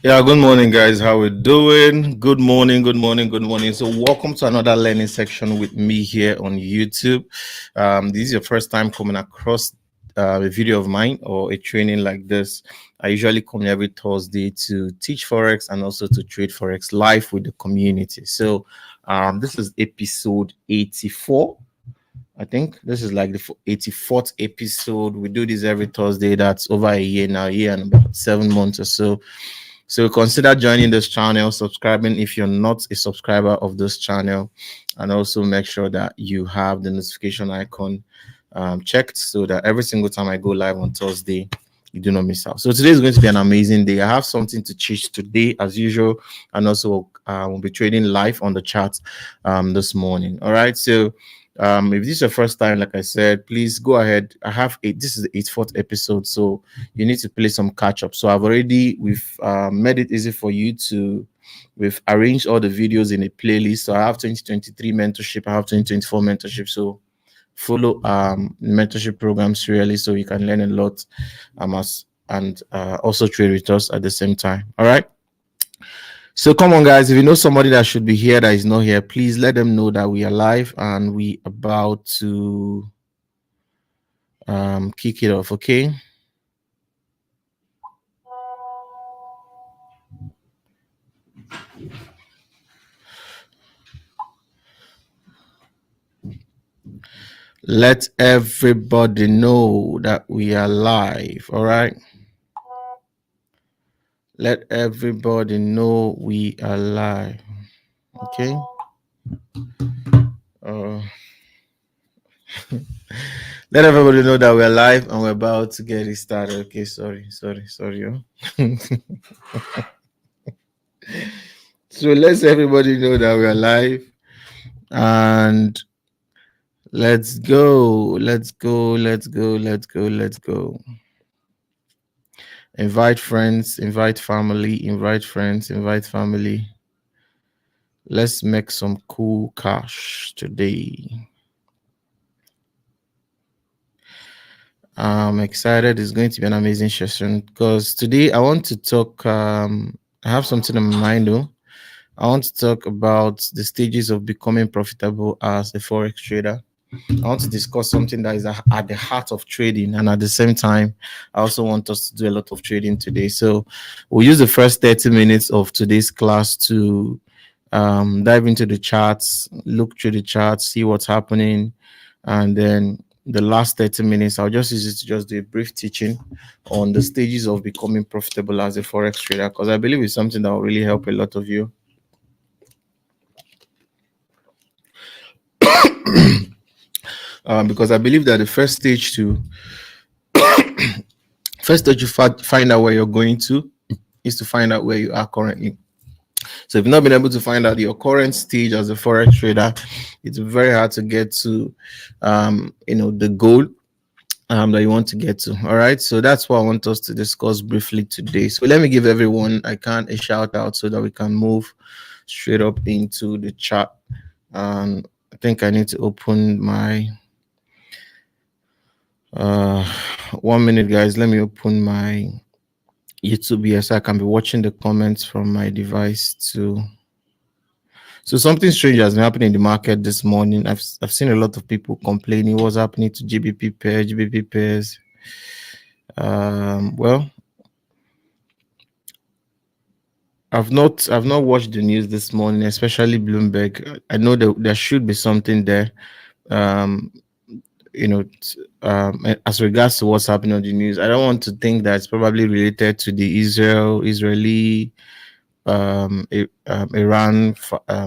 Yeah, good morning, guys. How we doing? Good morning, good morning, good morning. So, welcome to another learning section with me here on YouTube. This is your first time coming across a video of mine or a training like this. I usually come every Thursday to teach Forex and also to trade Forex live with the community. So, this is episode 84. I think this is like the 84th episode. We do this every Thursday. That's over a year now, a year and about 7 months or so. So consider joining this channel, subscribing if you're not a subscriber of this channel, and also make sure that you have the notification icon checked so that every single time I go live on Thursday, you do not miss out. So today is going to be an amazing day. I have something to teach today as usual, and also we'll be trading live on the chat this morning. All right. So if this is your first time, like I said, please go ahead. This is the 84th episode, so you need to play some catch up. So we've made it easy for you to, we've arranged all the videos in a playlist. So I have 2023 mentorship, I have 2024 mentorship. So follow mentorship programs really, so you can learn a lot and also trade with us at the same time. All right. So come on, guys. If you know somebody that should be here that is not here, please let them know that we are live and we about to kick it off. Okay. Let everybody know that we are live. All right. Let everybody know we are live. Okay. Let everybody know that we're live and we're about to get it started. Okay, sorry. So let's everybody know that we're live and let's go. Invite friends, invite family, invite friends, invite family. Let's make some cool cash today. I'm excited. It's going to be an amazing session because today I want to talk. I have something in my mind though. I want to talk about the stages of becoming profitable as a Forex trader. I want to discuss something that is at the heart of trading, and at the same time, I also want us to do a lot of trading today. So, we'll use the first 30 minutes of today's class to dive into the charts, look through the charts, see what's happening, and then the last 30 minutes, I'll just use it to just do a brief teaching on the stages of becoming profitable as a Forex trader, because I believe it's something that will really help a lot of you. Because I believe that the first stage to find out where you're going to is to find out where you are currently. So if you've not been able to find out your current stage as a Forex trader, it's very hard to get to the goal that you want to get to. All right. So that's what I want us to discuss briefly today. So let me give everyone a shout out so that we can move straight up into the chat. I think I need to open my 1 minute, guys. Let me open my YouTube here so I can be watching the comments from my device too. So something strange has been happening in the market this morning. I've seen a lot of people complaining what's happening to GBP pairs. Well, I've not watched the news this morning, especially Bloomberg. I know that there should be something there. As regards to what's happening on the news, I don't want to think that it's probably related to the Israeli Iran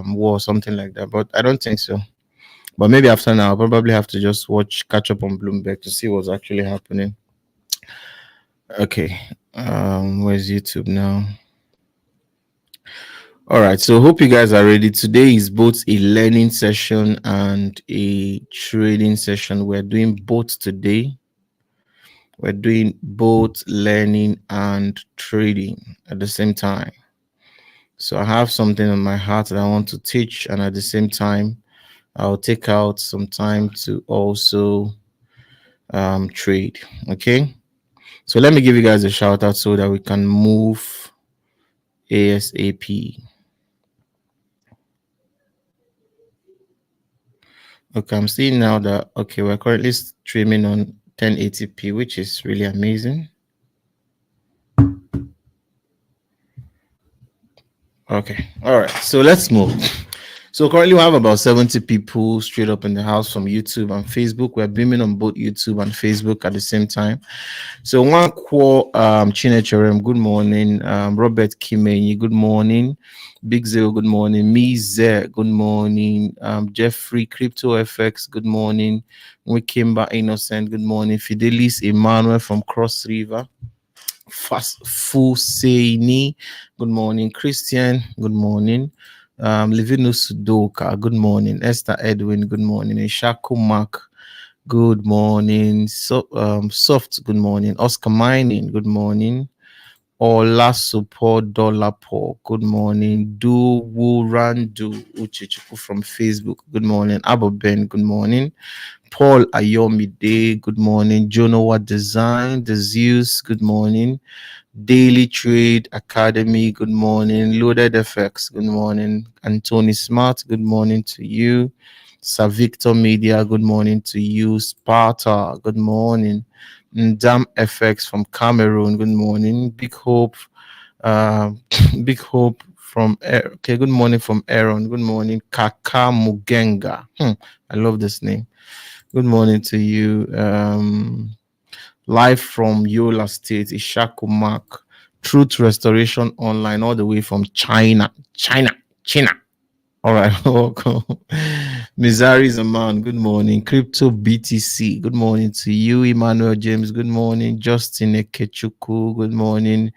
war, something like that, but I don't think so. But maybe after now, I'll probably have to just catch up on Bloomberg to see what's actually happening. Okay, where's YouTube now? All right, so hope you guys are ready. Today is both a learning session and a trading session. We're doing both today. We're doing both learning and trading at the same time. So I have something on my heart that I want to teach, and at the same time, I'll take out some time to also trade. Okay, so let me give you guys a shout out so that we can move ASAP. Okay, I'm seeing now that, okay, we're currently streaming on 1080p, which is really amazing. Okay, all right, so let's move. So currently we have about 70 people straight up in the house from YouTube and Facebook. We're beaming on both YouTube and Facebook at the same time. So one call, Chinecharem, good morning. Robert Kimenyi, good morning. Big Zero, good morning. Mize, good morning. Jeffrey Crypto FX, good morning. Wikimba Innocent, good morning. Fidelis Emmanuel from Cross River. Fuseini, good morning. Christian, good morning. Livinus Sudoka, good morning. Esther Edwin, good morning. Ishaku Mark, good morning. Soft, good morning. Oscar Mining, good morning. Ola Support Dolapo, good morning. Do Wurandu Uchichuku from Facebook, good morning. Abo Ben, good morning. Paul Ayomide, good morning. Jonowa Design, The Zeus, good morning. Daily Trade Academy, good morning. Loaded FX, good morning. Anthony Smart, good morning to you. Sir Victor Media, good morning to you. Sparta, good morning. Ndam FX from Cameroon, good morning. Big Hope, Big Hope from okay, good morning from Aaron, good morning. Kaka Mugenga, I love this name. Good morning to you. Live from Yola State, Ishaku Mark, Truth Restoration Online, all the way from China. All right, welcome. Mizari Zaman, good morning. Crypto BTC, good morning to you. Emmanuel James, good morning. Justin Ekechuku, good morning.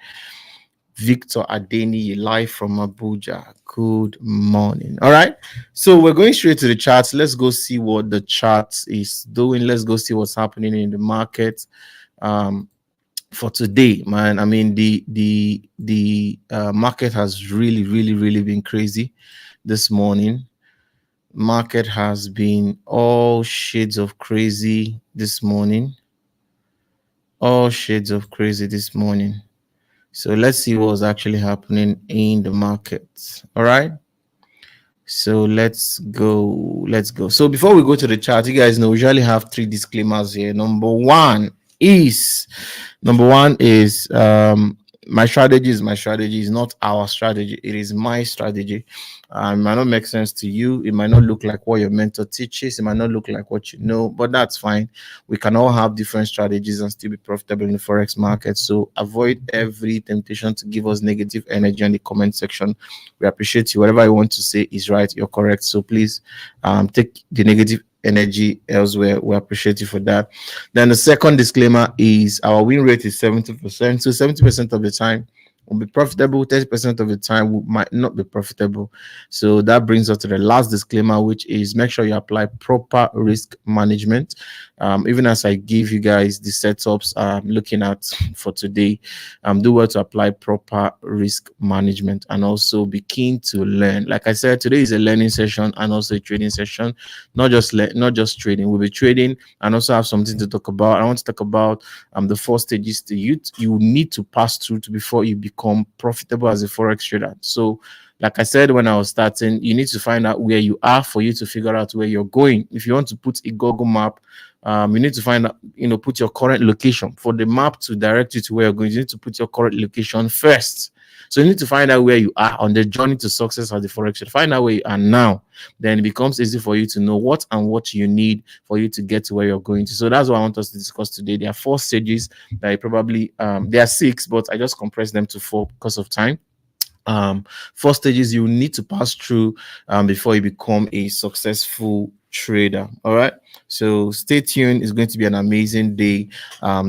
Victor Adeni, live from Abuja, good morning. All right, so we're going straight to the charts. Let's go see what the chart is doing. Let's go see what's happening in the market. For today, man, I mean the market has really been crazy this morning. Market has been all shades of crazy this morning. All shades of crazy this morning. So let's see what's actually happening in the market. All right. So let's go. So before we go to the chart, you guys know we usually have 3 disclaimers here. Number one is my strategy is not our strategy. It is my strategy. It might not make sense to you. It might not look like what your mentor teaches. It might not look like what you know, but that's fine. We can all have different strategies and still be profitable in the Forex market. So avoid every temptation to give us negative energy in the comment section. We appreciate you. Whatever I want to say is right. You're correct. So please take the negative energy elsewhere. We appreciate you for that. Then the second disclaimer is our win rate is 70%. So 70% of the time will be profitable, 30% of the time we might not be profitable. So that brings us to the last disclaimer, which is make sure you apply proper risk management. Even as I give you guys the setups I'm looking at for today, do well to apply proper risk management and also be keen to learn. Like I said, today is a learning session and also a trading session. Not just trading. We'll be trading and also have something to talk about. I want to talk about the 4 stages you need to pass through before you become profitable as a Forex trader. So like I said when I was starting, you need to find out where you are for you to figure out where you're going. If you want to put a Google map, you need to find out, put your current location. For the map to direct you to where you're going, you need to put your current location first. So you need to find out where you are on the journey to success as the Forex trader. Find out where you are now. Then it becomes easy for you to know what you need for you to get to where you're going to. So that's what I want us to discuss today. There are 4 stages that I probably, there are 6, but I just compressed them to 4 because of time. 4 stages you need to pass through before you become a successful trader. All right, so stay tuned. It's going to be an amazing day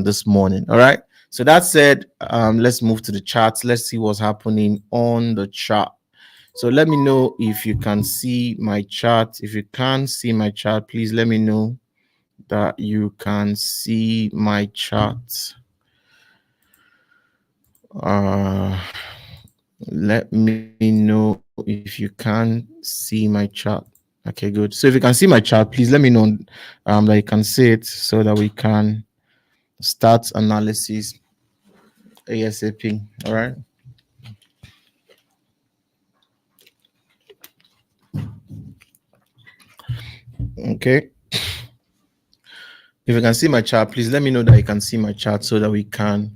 this morning. All right, so that said, let's move to the charts. Let's see what's happening on the chart. So let me know if you can see my chart. If you can't see my chart, please let me know that you can see my chart. Let me know if you can see my chart. Okay, good. So if you can see my chart, please let me know that you can see it so that we can start analysis ASAP. All right. Okay. If you can see my chart, please let me know that you can see my chart so that we can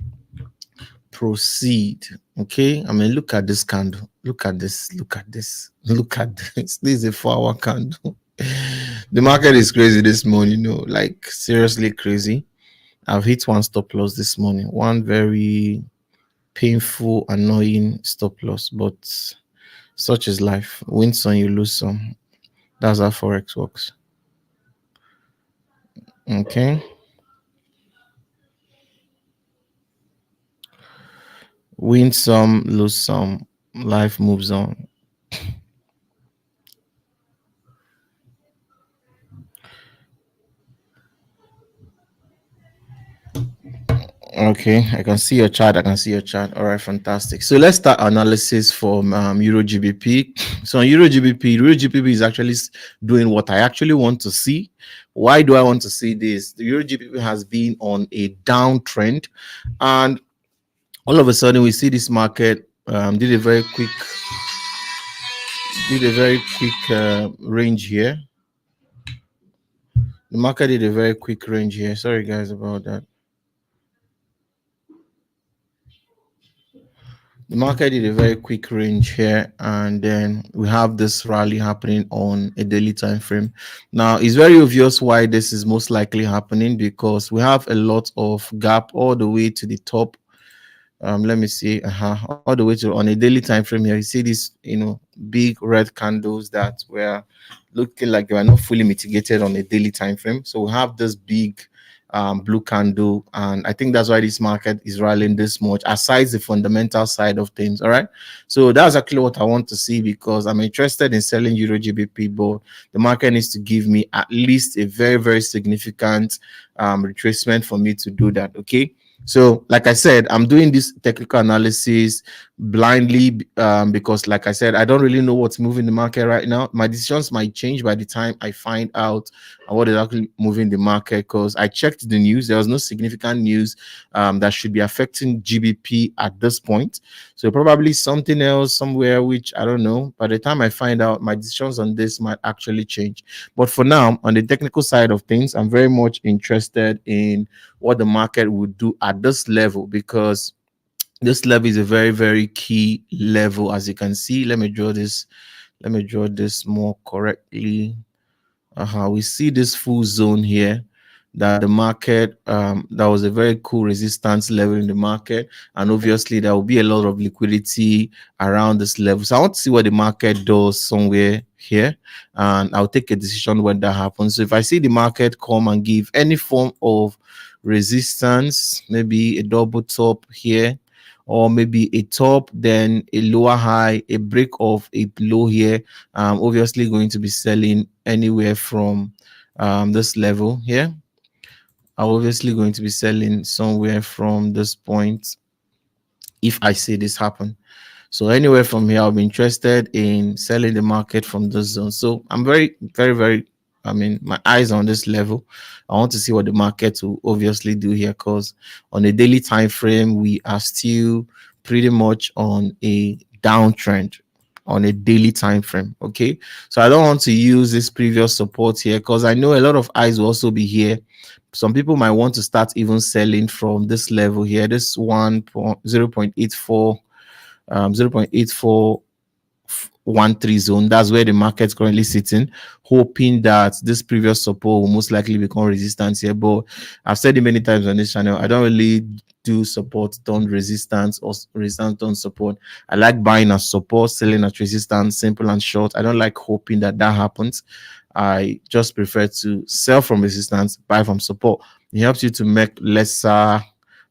proceed. Okay. I mean, look at this candle. Look at this. Look at this. Look at this. This is a 4-hour candle. The market is crazy this morning, like seriously crazy. I've hit one stop loss this morning, one very painful, annoying stop loss, but such is life. Win some, you lose some. That's how Forex works. Okay. Win some, lose some. Life moves on. Okay, I can see your chart. All right, fantastic. So let's start analysis from Euro GBP. So on Euro GBP is actually doing what I actually want to see. Why do I want to see this? The Euro GBP has been on a downtrend, and all of a sudden we see this market did a very quick range here. The market did a very quick range here. Sorry guys about that. The market did a very quick range here, and then we have this rally happening on a daily time frame. Now it's very obvious why this is most likely happening, because we have a lot of gap all the way to the top. Let me see, all the way to on a daily time frame here. You see these, big red candles that were looking like they were not fully mitigated on a daily time frame. So we have this big blue candle, and I think that's why this market is rallying this much, aside the fundamental side of things. All right, so that's actually what I want to see, because I'm interested in selling Euro GBP, but the market needs to give me at least a very, very significant retracement for me to do that. Okay. So like I said, I'm doing this technical analysis blindly because like I said, I don't really know what's moving the market right now. My decisions might change by the time I find out what is actually moving the market, because I checked the news. There was no significant news that should be affecting GBP at this point. So probably something else somewhere, which I don't know. By the time I find out, my decisions on this might actually change. But for now, on the technical side of things, I'm very much interested in what the market would do at this level, because this level is a very, very key level. As you can see, let me draw this more correctly. We see this full zone here, that the market that was a very cool resistance level in the market, and obviously there will be a lot of liquidity around this level. So I want to see what the market does somewhere here, and I'll take a decision when that happens. So if I see the market come and give any form of resistance, maybe a double top here, or maybe a top, then a lower high, a break of a low here, I'm obviously going to be selling anywhere from this level here. I'm obviously going to be selling somewhere from this point if I see this happen. So anywhere from here, I'll be interested in selling the market from this zone. So I'm very, very, very, my eyes on this level. I want to see what the market will obviously do here, because on a daily time frame, we are still pretty much on a downtrend on a daily time frame. Okay, so I don't want to use this previous support here, because I know a lot of eyes will also be here. Some people might want to start even selling from this level here, this 0.84 0.8413 zone. That's where the market's currently sitting, hoping that this previous support will most likely become resistance here. But I've said it many times on this channel, I don't really do support done resistance or resistance done support. I like buying at support, selling at resistance, simple and short. I don't like hoping that happens. I just prefer to sell from resistance, buy from support. It helps you to make lesser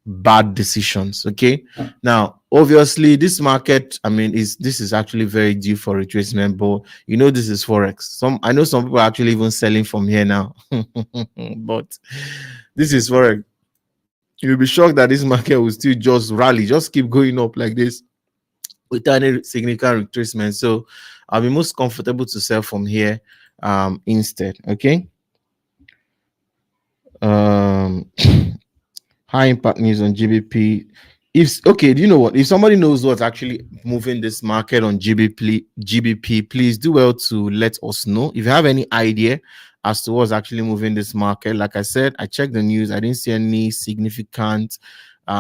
bad decisions. Okay, now obviously this market, this is actually very due for retracement, but this is Forex. I know some people are actually even selling from here now. But this is Forex. You'll be shocked that this market will still just rally, just keep going up like this without any significant retracement. So I'll be most comfortable to sell from here instead. Okay. High impact news on GBP. Do you know what? If somebody knows what's actually moving this market on GBP, please do well to let us know. If you have any idea, as to what's actually moving this market. Like I said, I checked the news. I didn't see any significant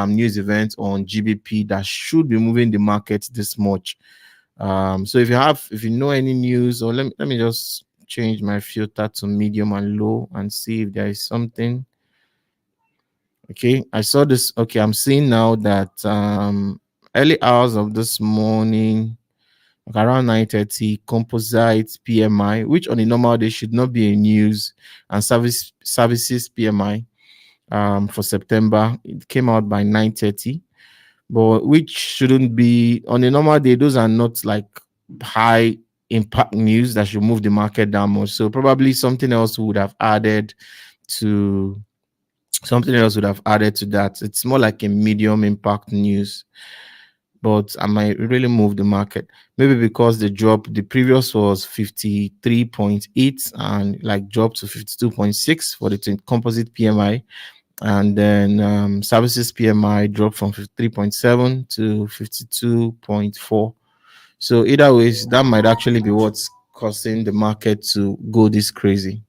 news events on GBP that should be moving the market this much. So if you know any news, or let me just change my filter to medium and low and see if there is something. Okay, I saw this. Okay, I'm seeing now that early hours of this morning, like around 9:30, composite PMI, which on a normal day should not be a news, and services PMI for September, it came out by 9:30, but which shouldn't be on a normal day. Those are not like high impact news that should move the market down more. So probably something else would have added to that. It's more like a medium impact news, but I might really move the market. Maybe because the previous was 53.8 and like dropped to 52.6 for the composite PMI. And then services PMI dropped from 53.7 to 52.4. So either ways, that might actually be what's causing the market to go this crazy.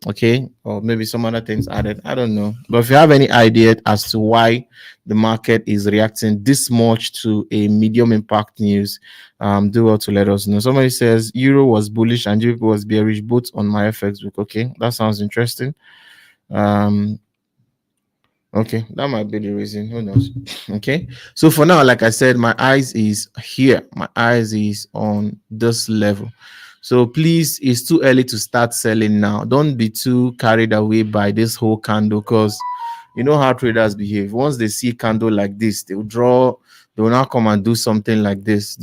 Okay, or maybe some other things added, I don't know. But if you have any idea as to why the market is reacting this much to a medium impact news, do well to let us know. Somebody says euro was bullish and GBP was bearish, both on my FX book. Okay, that sounds interesting. Okay, that might be the reason. Who knows? Okay, so for now, like I said, my eyes is here. My eyes is on this level. So please, it's too early to start selling now. Don't be too carried away by this whole candle, because you know how traders behave. Once they see a candle like this, they will now come and do something like this,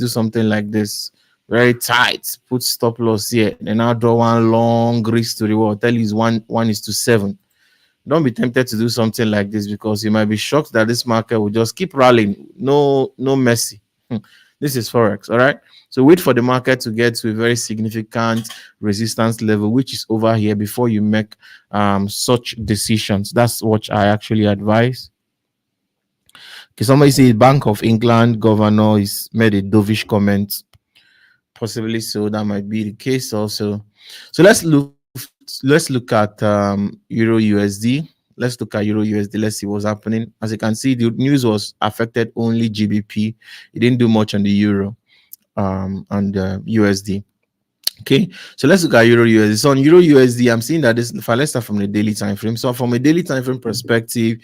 very tight, put stop loss here, then now draw one long risk to reward. Tell you is 1:7. Don't be tempted to do something like this, because you might be shocked that this market will just keep rallying. No mercy. This is Forex, all right? So wait for the market to get to a very significant resistance level, which is over here, before you make such decisions. That's what I actually advise. Okay, somebody says Bank of England governor is made a dovish comment. Possibly so. That might be the case also. So let's look at Euro USD. Let's look at Euro USD. Let's see what's happening. As you can see, the news was affected only GBP. It didn't do much on the Euro and USD. Okay, so let's look at Euro USD. So on Euro USD, I'm seeing that this, let's start from the daily time frame. So from a daily time frame perspective,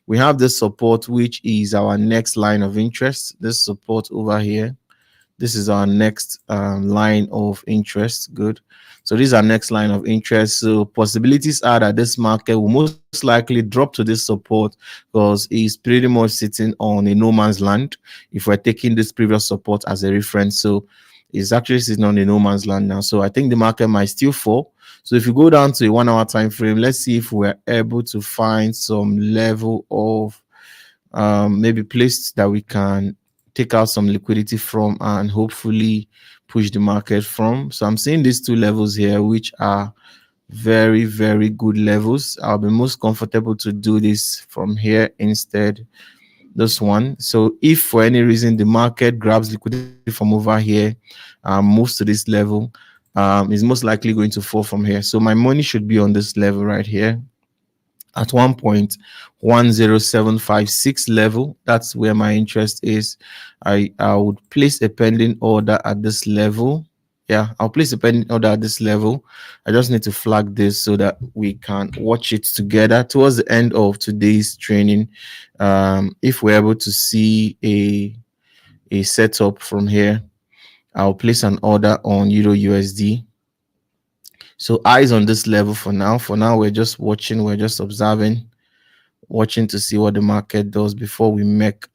we have this support, which is our next line of interest. This support over here. This is our next line of interest. Good. So this is our next line of interest. So possibilities are that this market will most likely drop to this support, because it's pretty much sitting on a no man's land if we're taking this previous support as a reference. So it's actually sitting on a no man's land now. So I think the market might still fall. So if you go down to a 1 hour time frame, let's see if we're able to find some level of maybe place that we can take out some liquidity from and hopefully push the market from. So I'm seeing these two levels here, which are very, very good levels. I'll be most comfortable to do this from here instead, this one. So if for any reason the market grabs liquidity from over here, moves to this level, is most likely going to fall from here. So my money should be on this level right here at 1.10756 level. That's where my interest is. I would place a pending order at this level. Yeah, I'll place a pending order at this level. I just need to flag this so that we can watch it together towards the end of today's training. If we're able to see a setup from here, I'll place an order on Euro USD. So eyes on this level for now. For now, we're just watching, we're just observing, watching to see what the market does before we make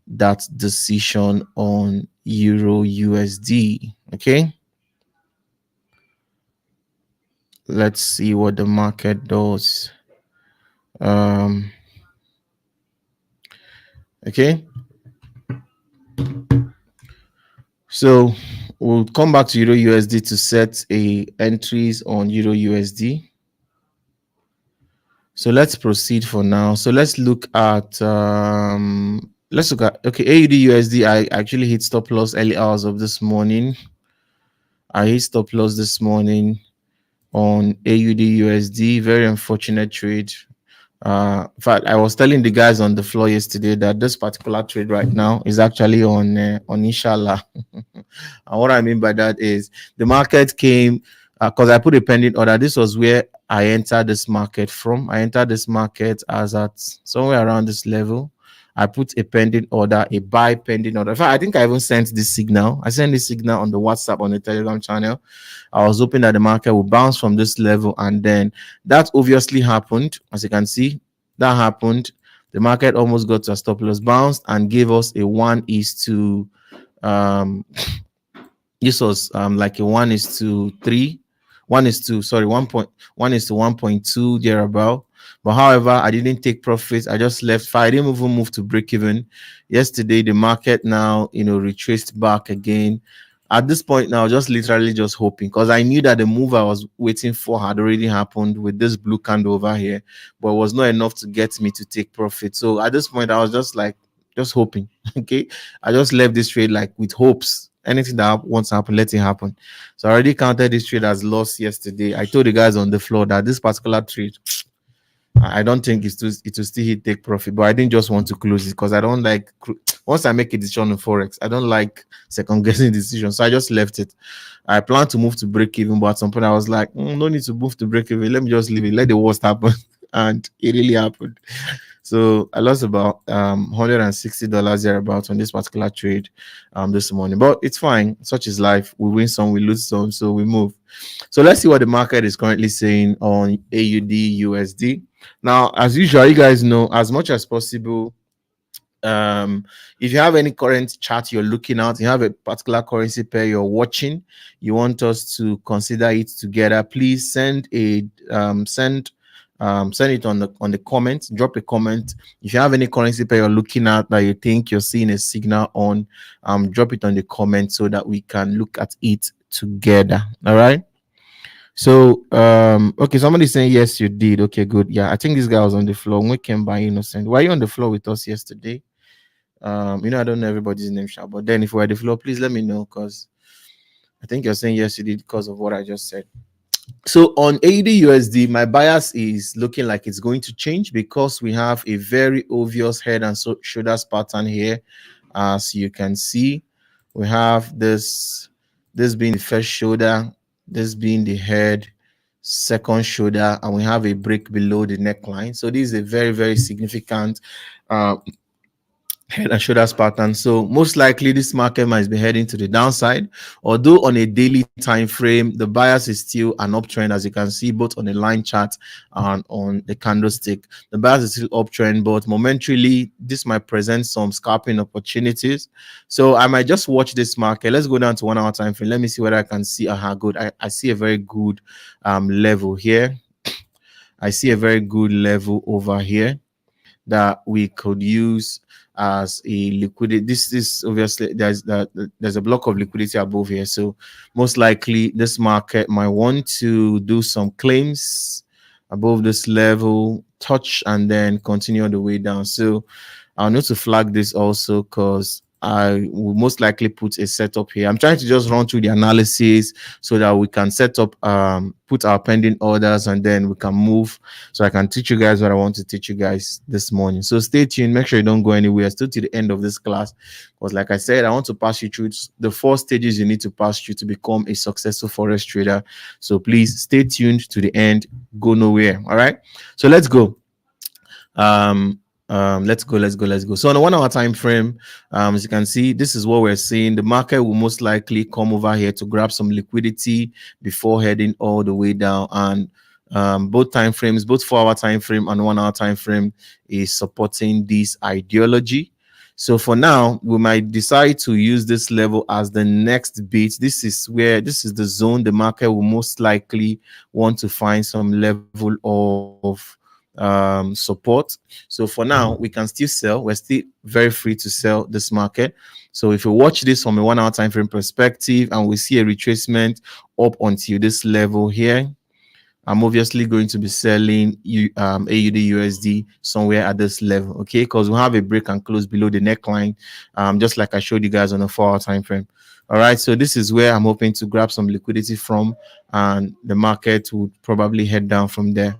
that decision on Euro USD. Okay. Let's see what the market does. Okay. So we'll come back to Euro USD to set a entries on Euro USD. So let's proceed for now. So let's look at okay, AUD USD. I actually hit stop loss early hours of this morning. I hit stop loss this morning on AUD USD. Very unfortunate trade. In fact, I was telling the guys on the floor yesterday that this particular trade right now is actually on Inshallah. And what I mean by that is the market came because I put a pending order. This was where I entered this market from. I entered this market as at somewhere around this level. I put a pending order, a buy pending order. In fact, I think I even sent this signal. I sent this signal on the WhatsApp on the Telegram channel. I was hoping that the market would bounce from this level, and then that obviously happened. As you can see, that happened. The market almost got to a stop loss, bounced, and gave us a 1:, this was like a 1:3, 1:1.2 thereabout. But however, I didn't take profits. I just left. I didn't even move to break even. Yesterday, the market now, retraced back again. At this point now, just literally just hoping, because I knew that the move I was waiting for had already happened with this blue candle over here, but it was not enough to get me to take profit. So at this point, I was just like, just hoping. Okay, I just left this trade like with hopes. Anything that wants to happen, let it happen. So I already counted this trade as loss yesterday. I told the guys on the floor that this particular trade, I don't think it will still hit take profit, but I didn't just want to close it because I don't like, once I make a decision on Forex, I don't like second guessing decisions. So I just left it. I plan to move to break even, but at some point I was like, no need to move to break even. Let me just leave it. Let the worst happen. And it really happened. So I lost about $160 thereabouts on this particular trade this morning, but it's fine. Such is life. We win some, we lose some, so we move. So let's see what the market is currently saying on AUD USD. Now, as usual, you guys know, as much as possible, if you have any current chart you're looking at, you have a particular currency pair you're watching, you want us to consider it together, please send it on the comments. Drop a comment. If you have any currency pair you're looking at that you think you're seeing a signal on, drop it on the comment so that we can look at it together. All right. So okay, somebody's saying yes, you did. Okay, good. Yeah, I think this guy was on the floor when we came by. Innocent, were you on the floor with us yesterday? I don't know everybody's name, but then if we're at the floor, please let me know, because I think you're saying yes, you did, because of what I just said. So on AUD USD, my bias is looking like it's going to change because we have a very obvious head and shoulders pattern here. As you can see, we have this being the first shoulder, this being the head, second shoulder, and we have a break below the neckline. So this is a very, very significant head and shoulders pattern. So most likely this market might be heading to the downside, although on a daily time frame the bias is still an uptrend. As you can see, both on the line chart and on the candlestick, the bias is still uptrend, but momentarily this might present some scalping opportunities. So I might just watch this market. Let's go down to 1 hour time frame. Let me see whether I can see good. I see a very good level here. I see a very good level over here that we could use as a liquidity. This is obviously there's a block of liquidity above here, so most likely this market might want to do some claims above this level, touch, and then continue on the way down. So I'll need to flag this also, because I will most likely put a setup here. I'm trying to just run through the analysis so that we can set up, put our pending orders, and then we can move, so I can teach you guys what I want to teach you guys this morning. So stay tuned. Make sure you don't go anywhere. Still to the end of this class, because like I said, I want to pass you through the 4 stages you need to pass through to become a successful Forex trader. So please stay tuned to the end. Go nowhere. All right. So let's go. Let's go. So on a 1 hour time frame, as you can see, this is what we're seeing. The market will most likely come over here to grab some liquidity before heading all the way down. And both time frames, both 4 hour time frame and 1 hour time frame, is supporting this ideology. So for now, we might decide to use this level as the next beat. This is the zone the market will most likely want to find some level of support. So for now, we can still sell. We're still very free to sell this market. So if you watch this from a 1 hour time frame perspective, and we see a retracement up until this level here, I'm obviously going to be selling AUD USD somewhere at this level, okay? Because we have a break and close below the neckline, just like I showed you guys on a 4-hour time frame. All right, so this is where I'm hoping to grab some liquidity from, and the market would probably head down from there.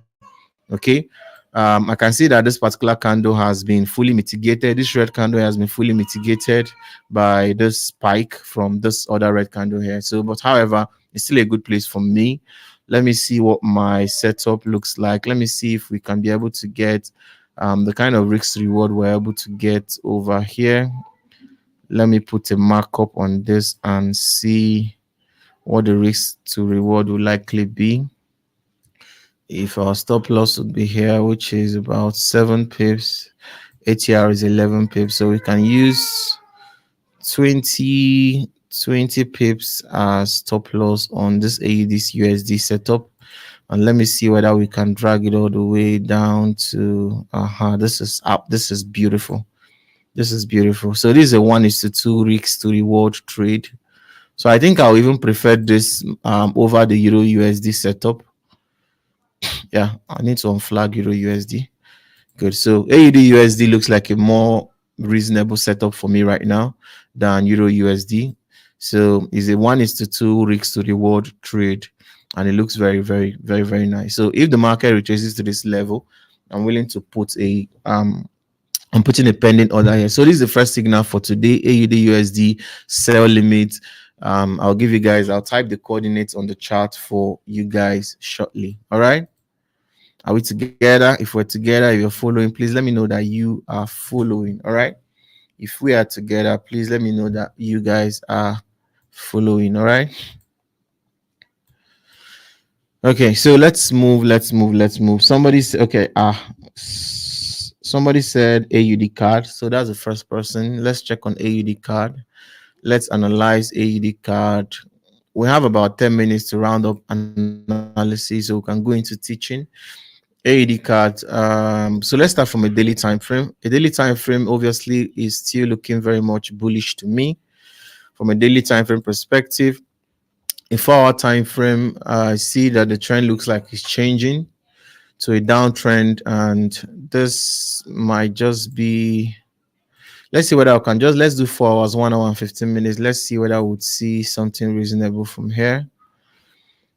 Okay, I can see that this particular candle has been fully mitigated. This red candle has been fully mitigated by this spike from this other red candle here. So, but however, it's still a good place for me. Let me see what my setup looks like. Let me see if we can be able to get the kind of risk reward we're able to get over here. Let me put a markup on this and see what the risk to reward will likely be. If our stop loss would be here, which is about 7 pips, ATR is 11 pips, so we can use 20 pips as stop loss on this AUD USD setup. And let me see whether we can drag it all the way down to this is up. This is beautiful. This is beautiful. So this is a 1:2 risk to reward trade. So I think I'll even prefer this over the Euro USD setup. Yeah, I need to unflag Euro USD. Good. So AUD USD looks like a more reasonable setup for me right now than Euro USD. So it's a 1:2 risk to reward trade, and it looks very, very, very, very nice. So if the market retraces to this level, I'm willing to put I'm putting a pending order here. So this is the first signal for today. AUD USD sell limit. I'll give you guys, I'll type the coordinates on the chart for you guys shortly. All right. Are we together? If we're together, if you're following, please let me know that you are following. All right. If we are together, please let me know that you guys are following. All right. Okay, so let's move. Somebody said, okay, somebody said AUD card. So that's the first person. Let's check on AUD card. Let's analyze AUD card. We have about 10 minutes to round up analysis, so we can go into teaching. AUD card. So let's start from a daily time frame. A daily time frame obviously is still looking very much bullish to me. From a daily time frame perspective, a 4-hour time frame, I see that the trend looks like it's changing to a downtrend, and this might just be, let's see whether I can just, let's do 4 hours, 1 hour and 15 minutes. Let's see whether I would see something reasonable from here.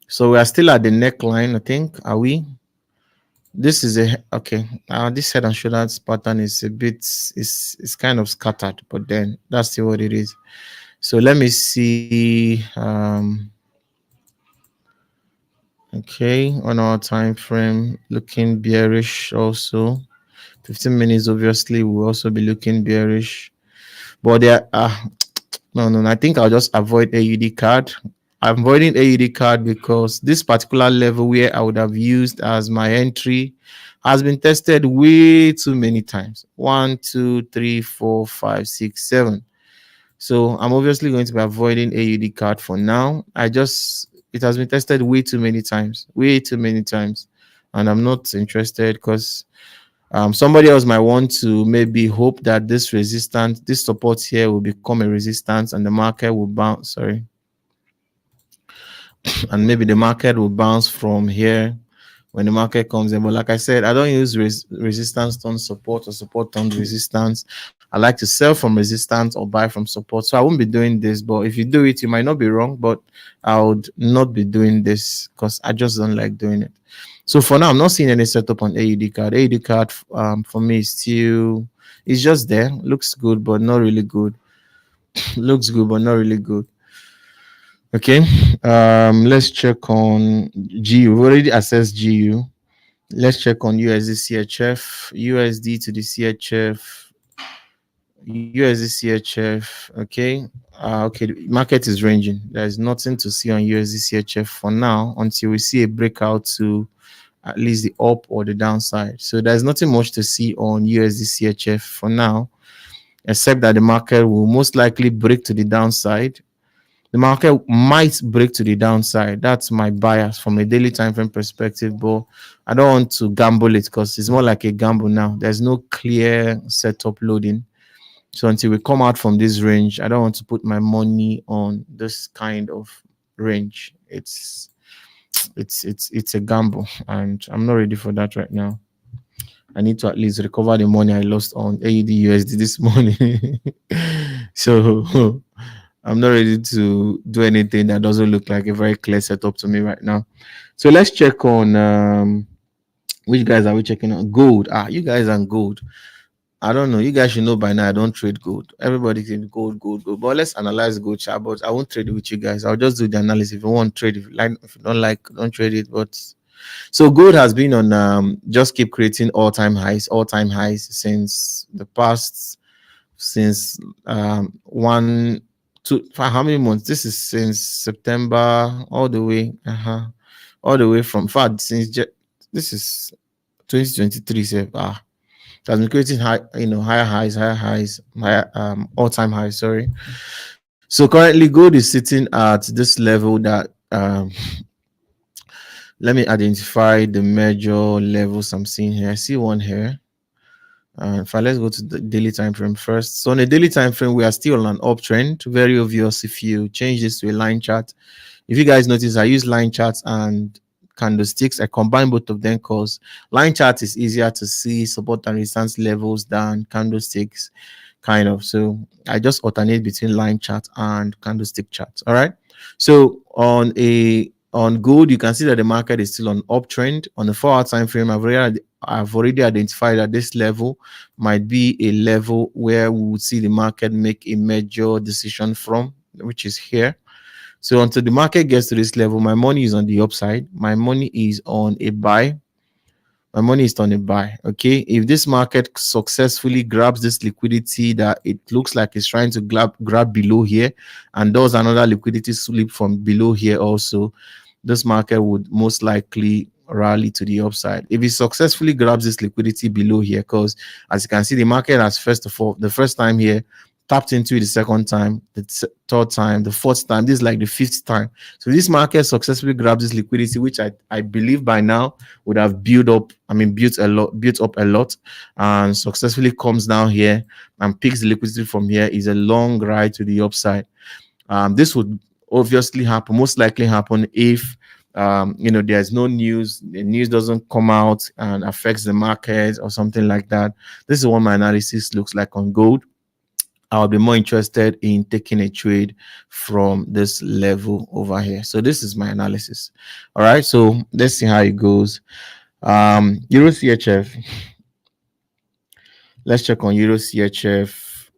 So we are still at the neckline, I think. Are we? This is a, okay, this head and shoulders pattern is a bit, it's kind of scattered, but then that's still what it is. So let me see. Okay, 1 hour time frame looking bearish also. 15 minutes obviously will also be looking bearish, but there no, I think I'll just avoid AUD card. I'm avoiding AUD card because this particular level where I would have used as my entry has been tested way too many times. 1, 2, 3, 4, 5, 6, 7. So I'm obviously going to be avoiding AUD card for now. It has been tested way too many times, and I'm not interested because somebody else might want to maybe hope that this support here will become a resistance, and the market will bounce. Sorry. And maybe the market will bounce from here when the market comes in. But like I said, I don't use resistance turn support or support turn resistance. I like to sell from resistance or buy from support. So I won't be doing this, but if you do it, you might not be wrong, but I would not be doing this because I just don't like doing it. So for now, I'm not seeing any setup on AUD card. AUD card for me is still, it's just there. Looks good, but not really good. Looks good, but not really good. Okay, let's check on GU. We've already assessed GU. Let's check on USD CHF, USD to the CHF, USD CHF. Okay, okay, the market is ranging. There's nothing to see on USD CHF for now until we see a breakout to at least the up or the downside. So there's nothing much to see on USD CHF for now, except that the market will most likely break to the downside. The market might break to the downside. That's my bias from a daily time frame perspective, but I don't want to gamble it because it's more like a gamble now. There's no clear setup loading. So until we come out from this range, I don't want to put my money on this kind of range. it's a gamble, and I'm not ready for that right now. I need to at least recover the money I lost on AUD USD this morning. So I'm not ready to do anything that doesn't look like a very clear setup to me right now. So let's check on which guys are we checking on? Gold. You guys on gold. I don't know. You guys should know by now I don't trade gold. Everybody can gold, gold, gold. But let's analyze gold chart. But I won't trade it with you guys. I'll just do the analysis. If you want to trade, if you like, if you don't like, don't trade it. But so gold has been on just keep creating all-time highs since the past, since one two for how many months? This is since September all the way all the way from far since this is 2023. It has been creating higher highs, higher all-time highs, sorry. So currently gold is sitting at this level that let me identify the major levels I'm seeing here. I see one here. Let's go to the daily time frame first. So on a daily time frame, we are still on an uptrend. Very obvious if you change this to a line chart. If you guys notice, I use line charts and candlesticks. I combine both of them because line chart is easier to see support and resistance levels than candlesticks, kind of. So I just alternate between line chart and candlestick charts. All right. So on gold, you can see that the market is still on uptrend. On the 4-hour time frame, I've already identified that this level might be a level where we would see the market make a major decision from, which is here. So until the market gets to this level, my money is on the upside. My money is on a buy. My money is on a buy. Okay, if this market successfully grabs this liquidity that it looks like it's trying to grab below here, and does another liquidity sweep from below here also, this market would most likely rally to the upside if it successfully grabs this liquidity below here. Because as you can see, the market has first of all, the first time here, tapped into it the second time, the third time, the fourth time. This is like the fifth time. So this market successfully grabs this liquidity, which I believe by now would have built up a lot, and successfully comes down here and picks the liquidity from here. Is a long ride to the upside. This would obviously happen, most likely happen if there's no news, the news doesn't come out and affects the market or something like that. This is what my analysis looks like on gold. I'll be more interested in taking a trade from this level over here. So this is my analysis. All right, so let's see how it goes. Euro CHF. Let's check on Euro CHF.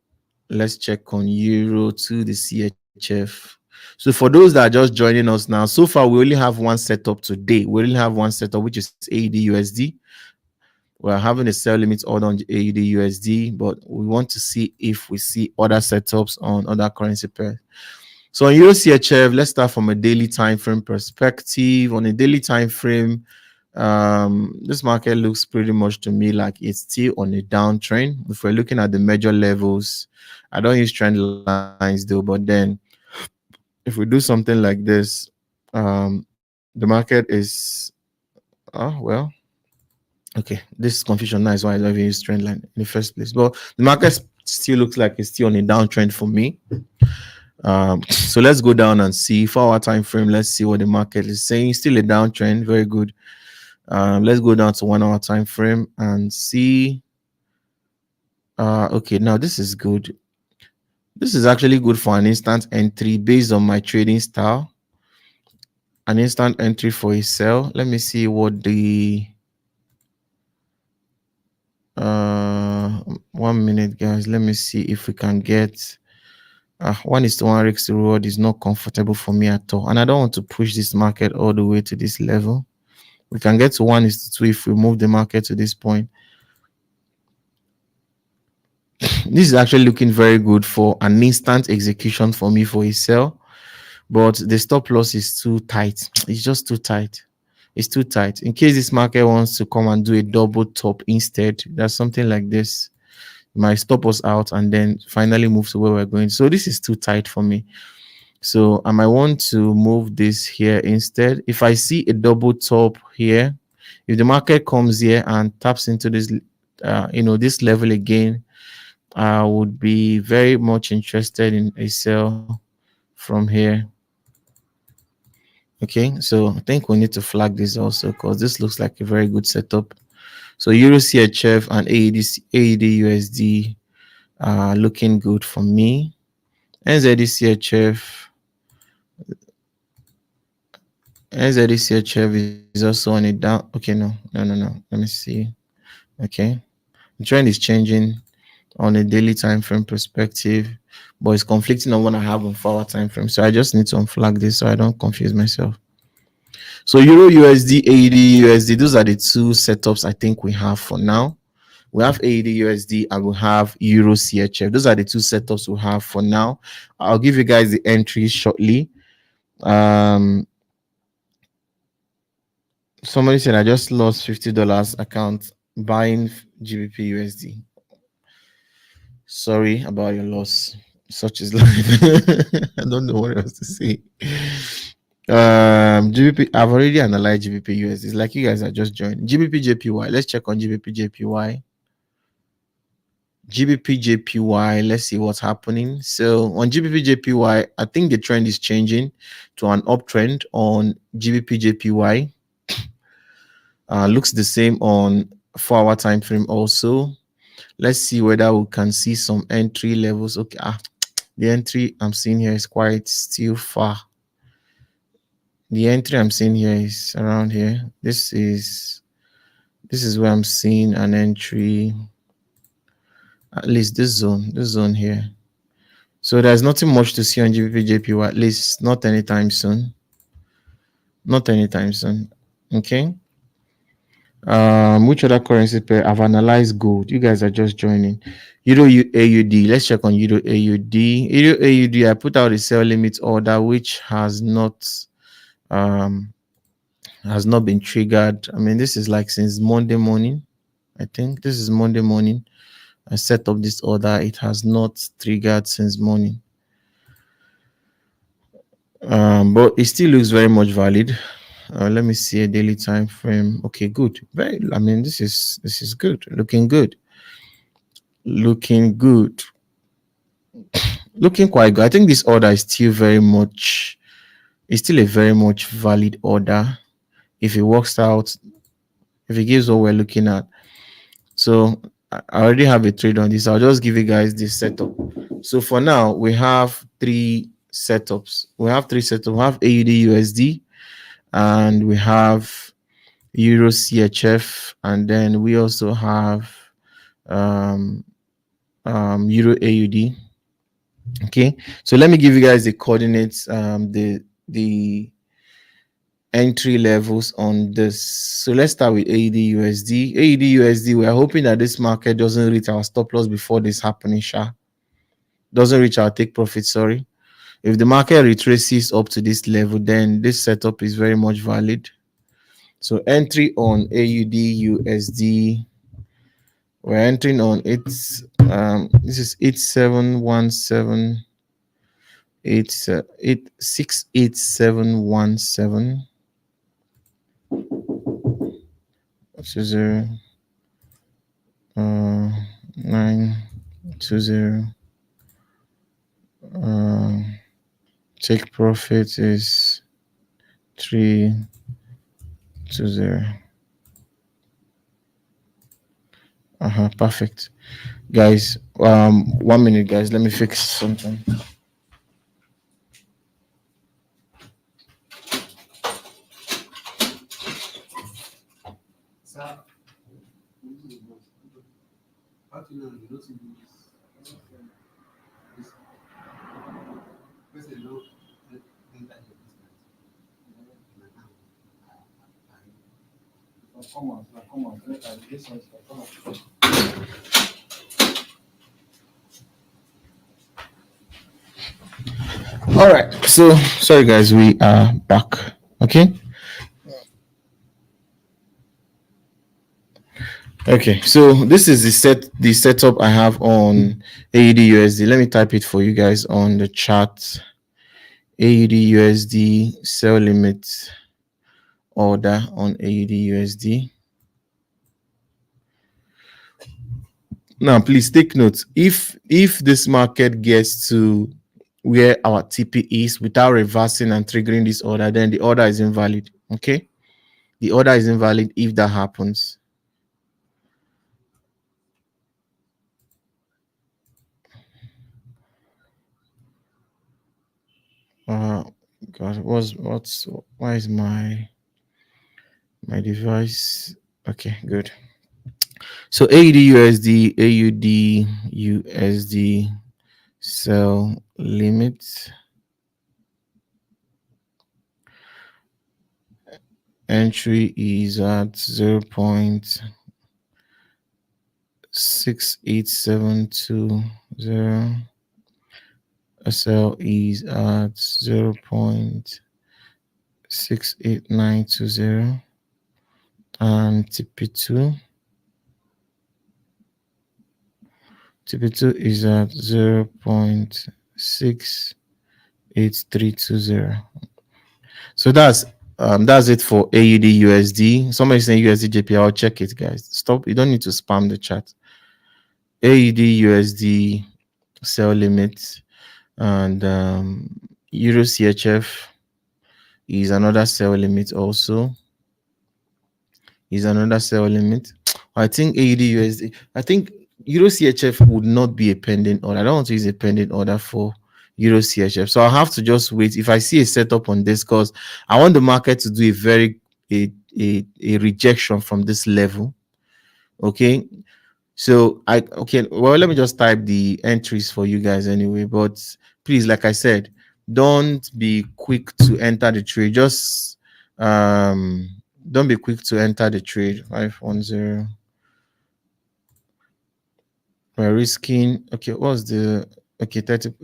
Let's check on Euro to the CHF. So for those that are just joining us now, so far we only have one setup today. We only have one setup, which is AUD USD. We're having a sell limit order on AUD USD, but we want to see if we see other setups on other currency pairs. So on Euro CHF, let's start from a daily time frame perspective. On a daily time frame, this market looks pretty much to me like it's still on a downtrend. If we're looking at the major levels, I don't use trend lines though, but then if we do something like this, the market is okay, this confusion now is why I love use trend line in the first place. But the market still looks like it's still on a downtrend for me. So let's go down and see 4-hour time frame. Let's see what the market is saying. Still a downtrend, very good. Let's go down to 1-hour time frame and see. Okay, now this is good. This is actually good for an instant entry based on my trading style. An instant entry for a sell. Let me see what the 1 minute, guys. Let me see if we can get 1:1 risk to reward is not comfortable for me at all, and I don't want to push this market all the way to this level. We can get to 1:2 if we move the market to this point. This is actually looking very good for an instant execution for me for a sell, but the stop loss is too tight. It's just too tight. It's too tight. In case this market wants to come and do a double top instead, there's something like this, might stop us out and then finally move to where we're going. So this is too tight for me. So I might want to move this here instead. If I see a double top here, if the market comes here and taps into this this level again, I would be very much interested in a sell from here. Okay, so I think we need to flag this also because this looks like a very good setup. So Euro CHF and AED USD are looking good for me. NZD CHF is also on a down. Okay, no. Let me see. Okay, the trend is changing on a daily time frame perspective, but it's conflicting on what I have on 4-hour time frame. So I just need to unflag this so I don't confuse myself. So Euro USD, AED USD, those are the two setups I think we have for now. We have AED USD and we have Euro CHF. Those are the two setups we have for now. I'll give you guys the entries shortly. Somebody said I just lost $50 account buying GBP USD. Sorry about your loss. Such is life. I don't know what else to say. GBP, I've already analyzed GBP USD. It's like you guys are just joining. GBP JPY. Let's check on GBP JPY. GBP JPY. Let's see what's happening. So on GBP JPY, I think the trend is changing to an uptrend on GBP JPY. Looks the same on 4-hour time frame also. Let's see whether we can see some entry levels. Okay, the entry I'm seeing here is quite still far. The entry I'm seeing here is around here. This is where I'm seeing an entry, at least this zone here. So there's nothing much to see on GBP JPY, at least not anytime soon. Okay. Which other currency pair? I've analyzed gold. You guys are just joining. Euro AUD. Let's check on Euro AUD. Euro AUD, I put out a sell limit order which has not been triggered. I mean, this is like since Monday morning. I think this is Monday morning. I set up this order. It has not triggered since morning. But it still looks very much valid. Let me see a daily time frame. Okay, good. I mean, this is good. Looking good. Looking quite good. I think this order is still it's still a very much valid order if it works out, if it gives what we're looking at. So I already have a trade on this. I'll just give you guys this setup. So for now, we have three setups. We have AUD USD, and we have Euro CHF, and then we also have Euro AUD. Okay, so let me give you guys the coordinates, the entry levels on this. So let's start with AUD USD. AUD USD, we are hoping that this market doesn't reach our stop loss before this happening, doesn't reach our take profit, sorry. If the market retraces up to this level, then this setup is very much valid. So entry on AUD USD, we're entering on this is 8717 68717 920. Take profit is 320. Perfect, guys. 1 minute, guys. Let me fix something. All right, so sorry guys, we are back. Okay, so this is the setup I have on AUD USD. Let me type it for you guys on the chat. AUD USD sell limit order on AUD USD. Now please take note, if this market gets to where our TP is without reversing and triggering this order, then the order is invalid. Okay, the order is invalid if that happens. God, why is my device? Okay, good. So AUD USD sell limit entry is at 0.68720. SL is at 0.68920, and TP2 is at 0.68320. So that's it for AUD USD. Somebody saying USD JP. I'll check it, guys. Stop. You don't need to spam the chat. AUD USD sell limit, and Euro CHF is another sell limit also. Is another sell limit. I think AUD USD. I think Euro CHF would not be a pending order. I don't want to use a pending order for Euro CHF. So I'll have to just wait. If I see a setup on this, because I want the market to do a rejection from this level. Okay. So let me just type the entries for you guys anyway. But please, like I said, don't be quick to enter the trade. Just don't be quick to enter the trade. 510. We're risking. Okay, what's the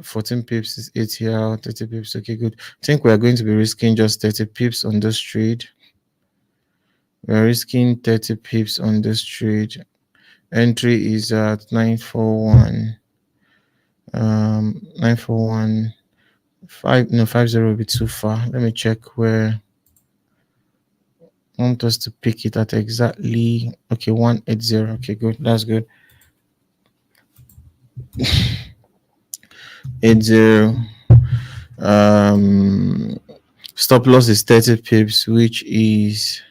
14 pips is ATL, 30 pips. Okay, good. I think we're going to be risking just 30 pips on this trade. We're risking 30 pips on this trade. Entry is at 941. 941. 50 will be too far. Let me check where I want us to pick it at exactly. Okay, 180. Okay, good. That's good. 80. Stop loss is 30 pips, which is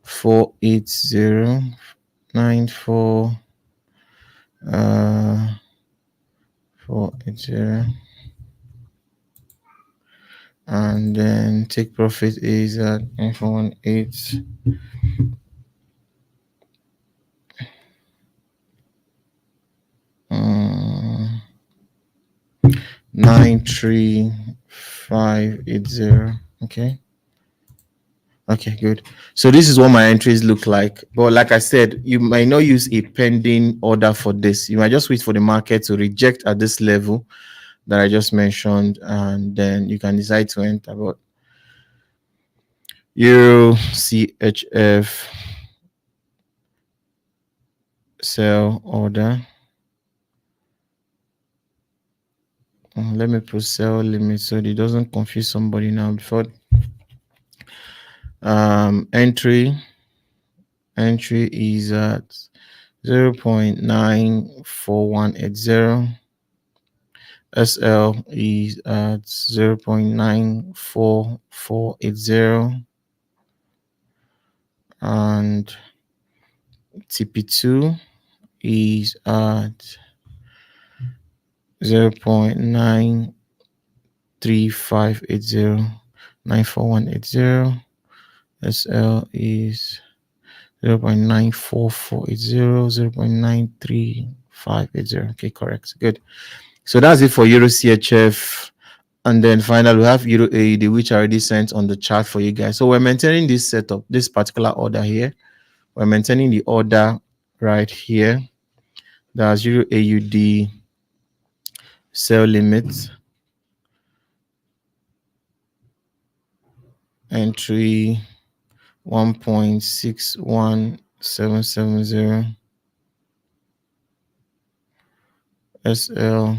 48094. 480. And then take profit is at 918. 93580. Okay, good. So this is what my entries look like. But like I said, you might not use a pending order for this. You might just wait for the market to reject at this level that I just mentioned, and then you can decide to enter. But Euro CHF sell order. Let me put sell limit so it doesn't confuse somebody now. Before entry is at 0.94180. SL is at 0.94480, and TP2 is at 0.93580. 94180. SL is 0.94480. 0.93580. Okay, correct. Good. So that's it for Euro CHF. And then finally, we have Euro AUD, which I already sent on the chart for you guys. So we're maintaining this setup, this particular order here. We're maintaining the order right here. That's Euro AUD sell limit. Entry 1.61770. SL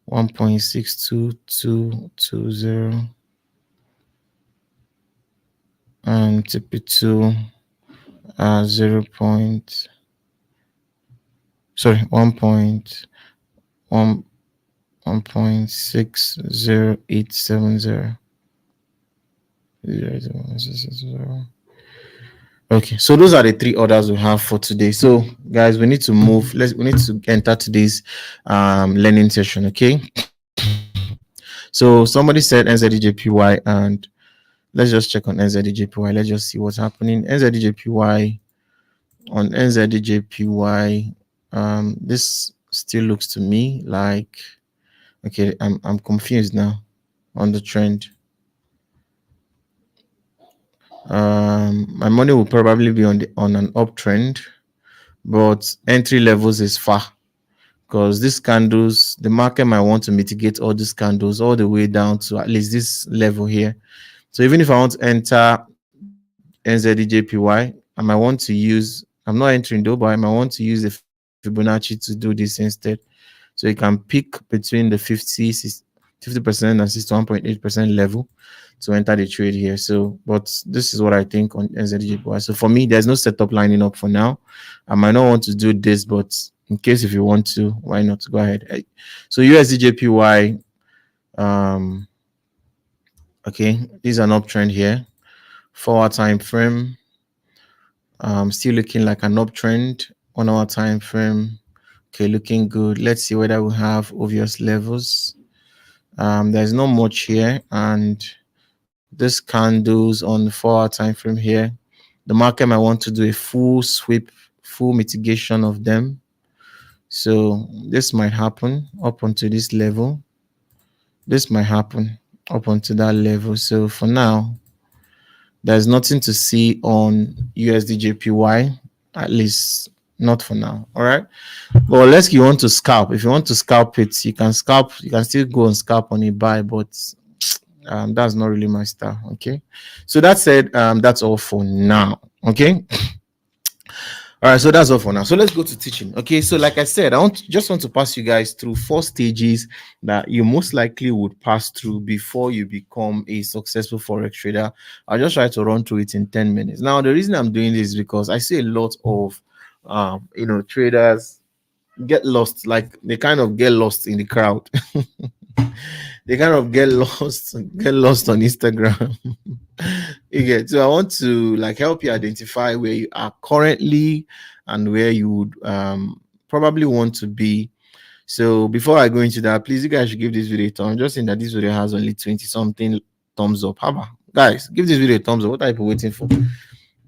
1.62220. And TP2 1.1 1.60870. Okay, so those are the three orders we have for today. So guys, we need to move. We need to enter today's learning session. Okay. So somebody said NZDJPY, and let's just check on NZDJPY. Let's just see what's happening. NZDJPY, on NZDJPY, this still looks to me like, okay, I'm confused now on the trend. My money will probably be on an uptrend, but entry levels is far, because these candles, the market might want to mitigate all these candles all the way down to at least this level here. So even if I want to enter NZDJPY, I might want to use, I'm not entering though, but I might want to use the Fibonacci to do this instead. So you can pick between the 50% and 61.8% level to enter the trade here. So, but this is what I think on NZDJPY. So for me, there's no setup lining up for now. I might not want to do this, but in case if you want to, why not? Go ahead. So USDJPY, okay, this is an uptrend here. 4-hour time frame, still looking like an uptrend. 1-hour time frame, okay, looking good. Let's see whether we have obvious levels. There's not much here, and this candles on the 4-hour time frame here, the market might want to do a full sweep, full mitigation of them. So this might happen up onto this level. This might happen up onto that level. So for now, there's nothing to see on USDJPY, at least not for now. All right. But unless you want to scalp, if you want to scalp it, you can scalp. You can still go and scalp on a buy, but that's not really my style. Okay. So that said, that's all for now. Okay. All right, so that's all for now. So let's go to teaching. Okay, so like I said, I just want to pass you guys through 4 stages that you most likely would pass through before you become a successful Forex trader. I'll just try to run through it in 10 minutes. Now, the reason I'm doing this is because I see a lot of, traders get lost, like they kind of get lost in the crowd. They kind of get lost on Instagram. So I want to help you identify where you are currently and where you would probably want to be. So before I go into that, please, you guys should give this video a thumbs. Just saying that this video has only 20 something thumbs up. How about, guys, give this video a thumbs up. What are you waiting for?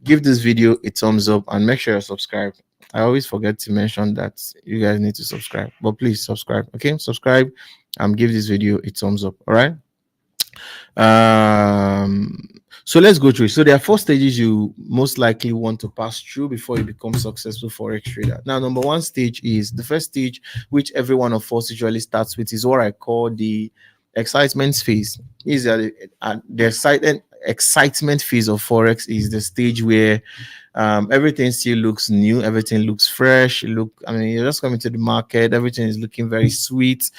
Give this video a thumbs up and make sure you're subscribed. I always forget to mention that you guys need to subscribe, but please subscribe. Okay, subscribe and give this video a thumbs up. All right. So let's go through. So there are 4 stages you most likely want to pass through before you become successful Forex trader. Now, number 1 stage is the first stage, which every one of us usually starts with, is what I call the excitement phase. Is the excitement phase of Forex is the stage where everything still looks new, everything looks fresh. You're just coming to the market, everything is looking very sweet.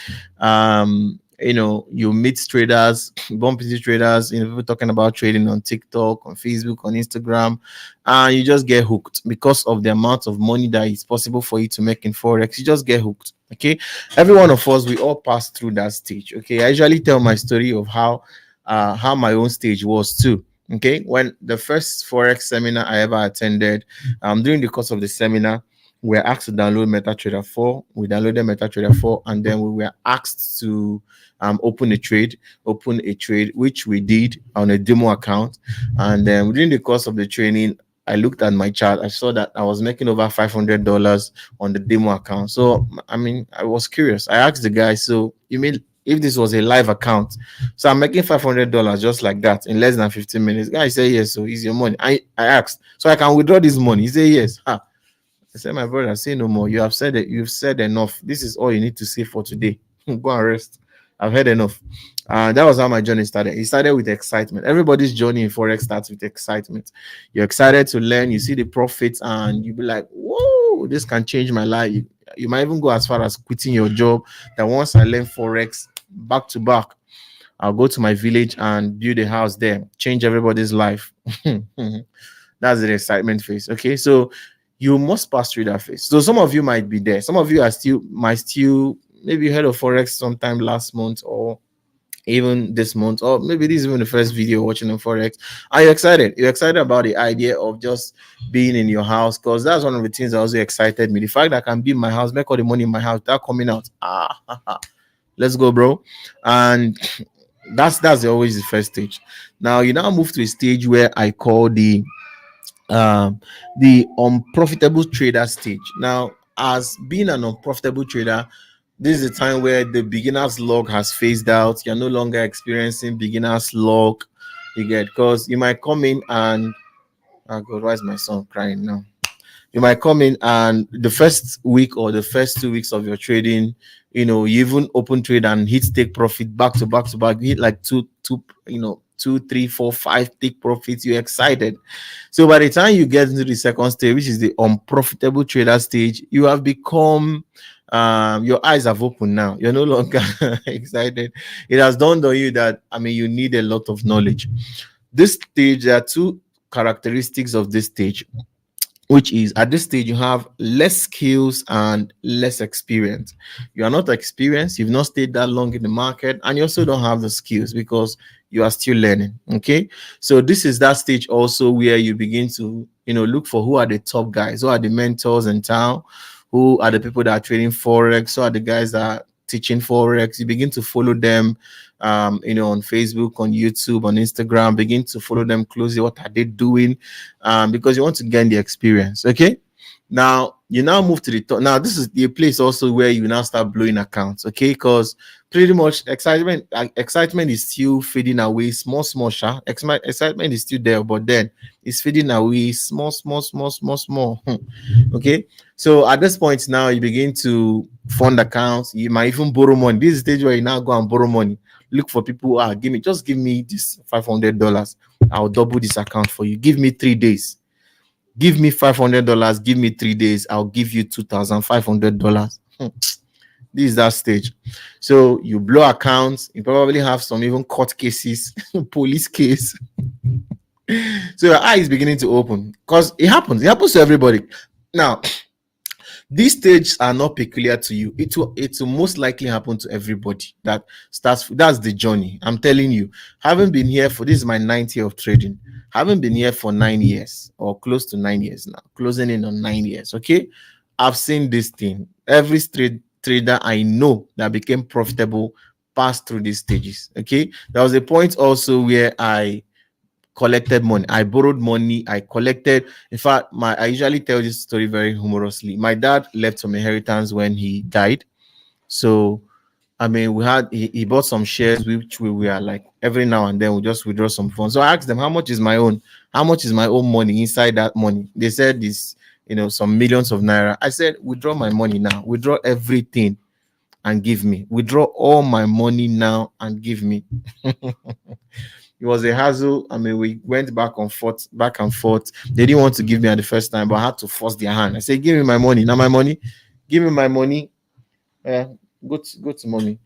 You meet traders, bump into traders, people talking about trading on TikTok, on Facebook, on Instagram, and you just get hooked because of the amount of money that is possible for you to make in Forex. You just get hooked. Okay, every one of us, we all pass through that stage. Okay, I usually tell my story of how my own stage was too. Okay, when the first Forex seminar I ever attended, during the course of the seminar, we were asked to download MetaTrader 4. We downloaded MetaTrader 4, and then we were asked to open a trade, which we did on a demo account. And then during the course of the training, I looked at my chart. I saw that I was making over $500 on the demo account. So, I was curious. I asked the guy, so you mean if this was a live account? So I'm making $500 just like that in less than 15 minutes. Guy said, yes, so it's your money. I asked, so I can withdraw this money? He said, yes. I said, my brother, say no more. You have said it. You've said enough. This is all you need to say for today. Go and rest. I've heard enough. That was how my journey started. It started with excitement. Everybody's journey in Forex starts with excitement. You're excited to learn. You see the profits, and you be like, whoa, this can change my life. You might even go as far as quitting your job. That once I learn Forex back to back, I'll go to my village and build a house there, change everybody's life. That's the excitement phase. Okay, so you must pass through that phase. So some of you might be there. Some of you might still maybe you heard of Forex sometime last month or even this month, or maybe this is even the first video watching on Forex. Are you excited? You're excited about the idea of just being in your house? Because that's one of the things that also excited me. The fact that I can be in my house, make all the money in my house without coming out. Let's go, bro. And that's always the first stage. Now you now move to a stage where I call the unprofitable trader stage. Now, as being an unprofitable trader, this is the time where the beginner's log has phased out. You're no longer experiencing beginner's log. You get, because you might come in and oh God, why is my son crying now? You might come in and the first week or the first 2 weeks of your trading, you even open trade and hit take profit back to back to back. You hit like two, three, four, five take profits. You're excited. So by the time you get into the second stage, which is the unprofitable trader stage, you have become your eyes have opened now. You're no longer excited. It has dawned on you that you need a lot of knowledge. This stage, there are two characteristics of this stage, which is at this stage you have less skills and less experience. You are not experienced, you've not stayed that long in the market, and you also don't have the skills because you are still learning. Okay, so this is that stage also where you begin to look for who are the top guys, who are the mentors in town, who are the people that are trading Forex, who are the guys that are teaching Forex. You begin to follow them on Facebook, on YouTube, on Instagram. Begin to follow them closely. What are they doing? Because you want to gain the experience. Okay. Now you now move to the top. Now this is the place also where you now start blowing accounts. Okay, because pretty much excitement is still fading away, small. Excitement is still there, but then it's fading away, small. Okay, so at this point now you begin to fund accounts. You might even borrow money. This is the stage where you now go and borrow money. Look for people. Give me this $500. I'll double this account for you. Give me 3 days. Give me $500. Give me 3 days. I'll give you $2,500. This is that stage. So you blow accounts. You probably have some even court cases, police case. So your eye is beginning to open because it happens. It happens to everybody. Now, these stages are not peculiar to you. It will most likely happen to everybody that starts. That's the journey. I'm telling you, having been here this is my 9th year of trading. Having been here for 9 years or close to 9 years now, closing in on 9 years. Okay, I've seen this thing. Every trader I know that became profitable passed through these stages. Okay, there was a point also where I collected money. I borrowed money. I collected. In fact, I usually tell this story very humorously. My dad left some inheritance when he died. So, he bought some shares, which we were like every now and then we just withdraw some funds. So I asked them, how much is my own money inside that money? They said this, some millions of naira. I said, withdraw my money now. Withdraw everything and give me. Withdraw all my money now and give me. It was a hassle. We went back and forth. They didn't want to give me at the first time, but I had to force their hand. I said, give me my money. Now my money. Give me my money. Go to mommy.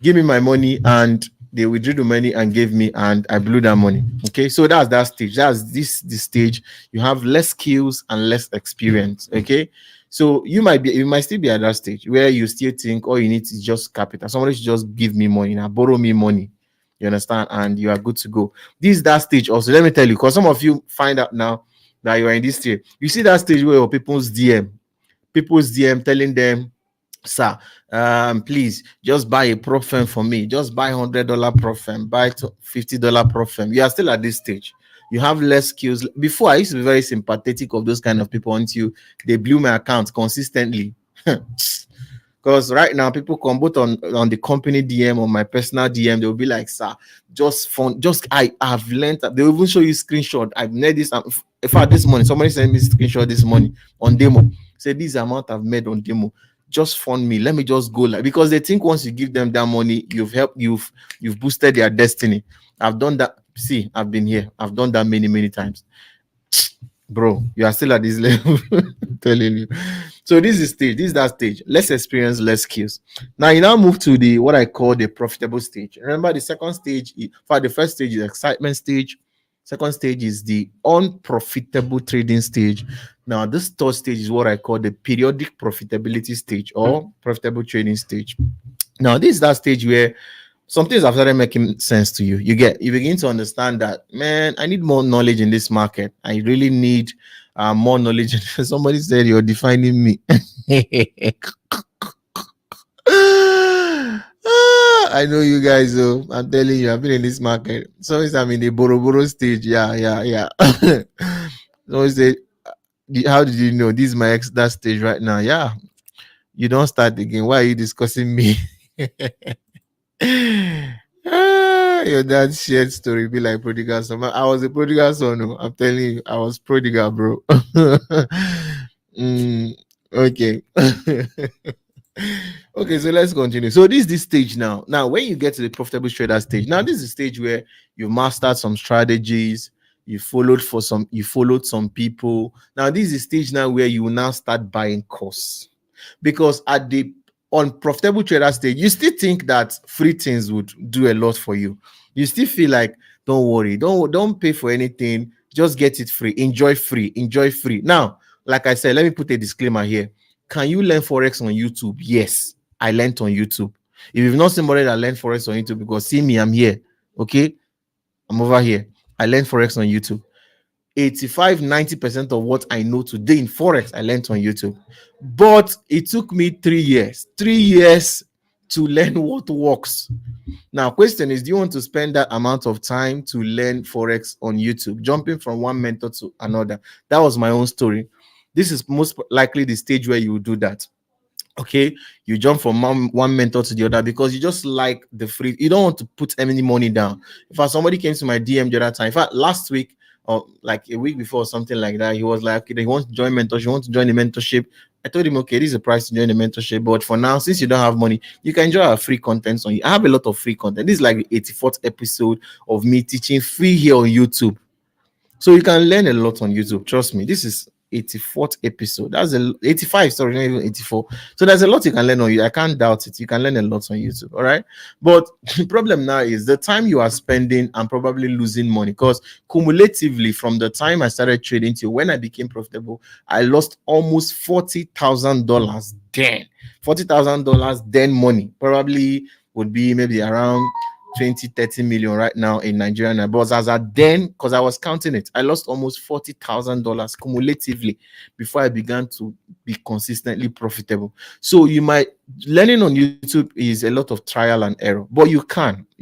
Give me my money. And they withdrew the money and gave me, and I blew that money. Okay, so that's that stage. That's this stage. You have less skills and less experience. Okay, so you might still be at that stage where you still think all you need is just capital. Somebody should just give me money now, borrow me money. You understand? And you are good to go. This is that stage also. Let me tell you, because some of you find out now that you are in this stage. You see that stage where people's DM telling them, sir, please just buy a prop firm for me. Just buy $100 prop firm, buy $50 prop firm. You are still at this stage. You have less skills. Before, I used to be very sympathetic of those kind of people until they blew my account consistently. Because right now, people come both on the company DM or my personal DM. They'll be like, sir, I have learned that. They'll even show you screenshot. I've made this. In fact, this morning, somebody sent me screenshot this morning on demo. Say, this amount I've made on demo. Just fund me. Let me just go. Because they think once you give them that money, you've boosted their destiny. I've done that. See, I've been here. I've done that many times. Bro, you are still at this level. I'm telling you. So this is that stage. Less experience, less skills. Now you now move to what I call the profitable stage. Remember, the second stage, the first stage is excitement stage. Second stage is the unprofitable trading stage. Now, this third stage is what I call the periodic profitability stage or profitable trading stage. Now, this is that stage where some things have started making sense to you. You begin to understand that, man, I need more knowledge in this market. I really need more knowledge. Somebody said you're defining me. I know you guys, though. I'm telling you, I've been in this market. So I'm in the Boro stage. Yeah. So say, how did you know this is my that stage right now? Yeah, you don't start again. Why are you discussing me? Your dad's shared story be like prodigal son. I was a prodigal son. No, I'm telling you, I was prodigal, bro. Okay. Okay, so let's continue. So this is this stage now. Now, when you get to the profitable trader stage, now this is the stage where you mastered some strategies, you followed some people. Now, this is the stage now where you will now start buying courses. Because at the unprofitable trader stage, you still think that free things would do a lot for you. You still feel like, don't worry, don't pay for anything, just get it free, enjoy free. Now, like I said, let me put a disclaimer here. Can you learn Forex on YouTube? Yes, I learned on YouTube. If you've not seen somebody that learned Forex on YouTube, because see me, I'm here. Okay, I'm over here. I learned Forex on YouTube. 85-90% of what I know today in Forex, I learned on YouTube. But it took me 3 years to learn what works. Now, question is, do you want to spend that amount of time to learn Forex on YouTube, jumping from one mentor to another? That was my own story. This is most likely the stage where you will do that. Okay, you jump from one mentor to the other because you just like the free. You don't want to put any money down. In fact, somebody came to my DM the other time. In fact, last week or like a week before, something like that, he was like, okay, he wants to join mentorship. He wants to join the mentorship. I told him, okay, this is the price to join the mentorship, but for now, since you don't have money, you can enjoy our free content on you. I have a lot of free content. This is like the 84th episode of me teaching free here on YouTube. So you can learn a lot on YouTube. Trust me. This is 84th episode. That's 85, sorry, not even 84. So there's a lot you can learn on you. I can't doubt it. You can learn a lot on YouTube. All right. But the problem now is the time you are spending and probably losing money, because cumulatively from the time I started trading to when I became profitable, I lost almost $40,000 then. $40,000 then money probably would be maybe around 20-30 million right now in Nigeria. But as at then, because I was counting it, I lost almost $40,000 cumulatively before I began to be consistently profitable. So you might learning on YouTube is a lot of trial and error, but you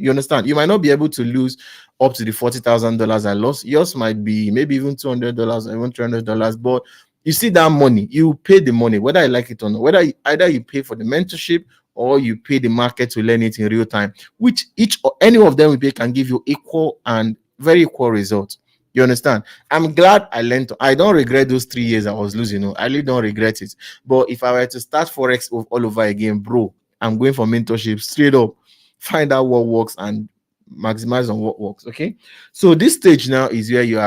understand, you might not be able to lose up to the $40,000 I lost. Yours might be maybe even $200 or even $300, but you see that money, you pay the money, whether I like it or not, whether either you pay for the mentorship or you pay the market to learn it in real time, which each or any of them we pay can give you equal and very equal results. You understand? I'm glad I learned. I don't regret those 3 years I was losing. I really don't regret it. But if I were to start Forex all over again, bro, I'm going for mentorship straight up. Find out what works and maximize on what works. Okay. So this stage now is where you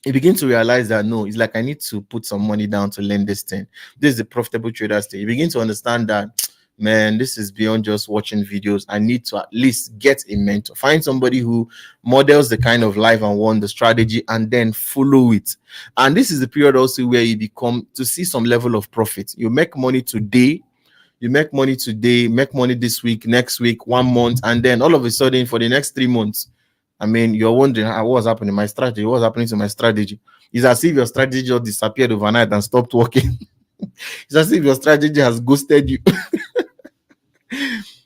begin to realize that no, it's like I need to put some money down to learn this thing. This is the profitable trader stage. You begin to understand that, man, this is beyond just watching videos. I need to at least get a mentor, find somebody who models the kind of life I want, the strategy, and then follow it. And this is the period also where you become to see some level of profit. You make money today, make money this week, next week, 1 month, and then all of a sudden for the next 3 months, I mean, you're wondering what's happening to my strategy. What's happening to my strategy? It's as if your strategy just disappeared overnight and stopped working. It's as if your strategy has ghosted you.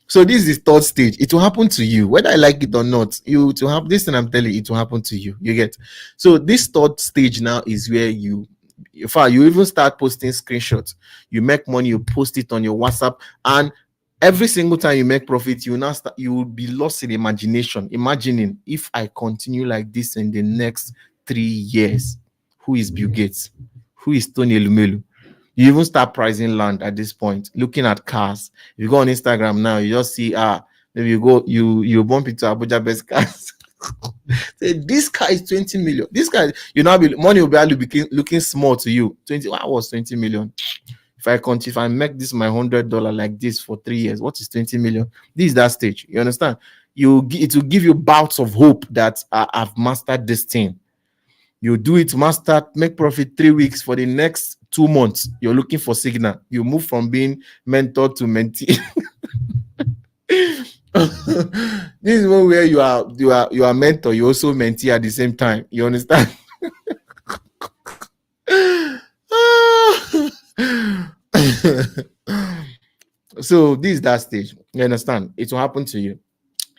So this is third stage. It will happen to you, whether I like it or not. You to have this, and I'm telling you, it will happen to you. You get. So this third stage now is where you even start posting screenshots. You make money, you post it on your WhatsApp, and every single time you make profit, you will be lost in imagination, imagining if I continue like this in the next 3 years, who is Bill Gates? Who is Tony Elumelu? You even start pricing land at this point, looking at cars. If you go on Instagram now, you just see maybe you bump into Abuja best cars. Say this car is 20 million. This car, money will be looking small to you. 20, what was 20 million? If I make this my $100 like this for 3 years, what is 20 million? This is that stage. You understand? It will give you bouts of hope that I've mastered this thing. You do it, master, make profit 3 weeks. For the next 2 months, you're looking for signal. You move from being mentor to mentee. This is one where you are mentor, you also mentee at the same time. You understand? So this is that stage. You understand? It will happen to you.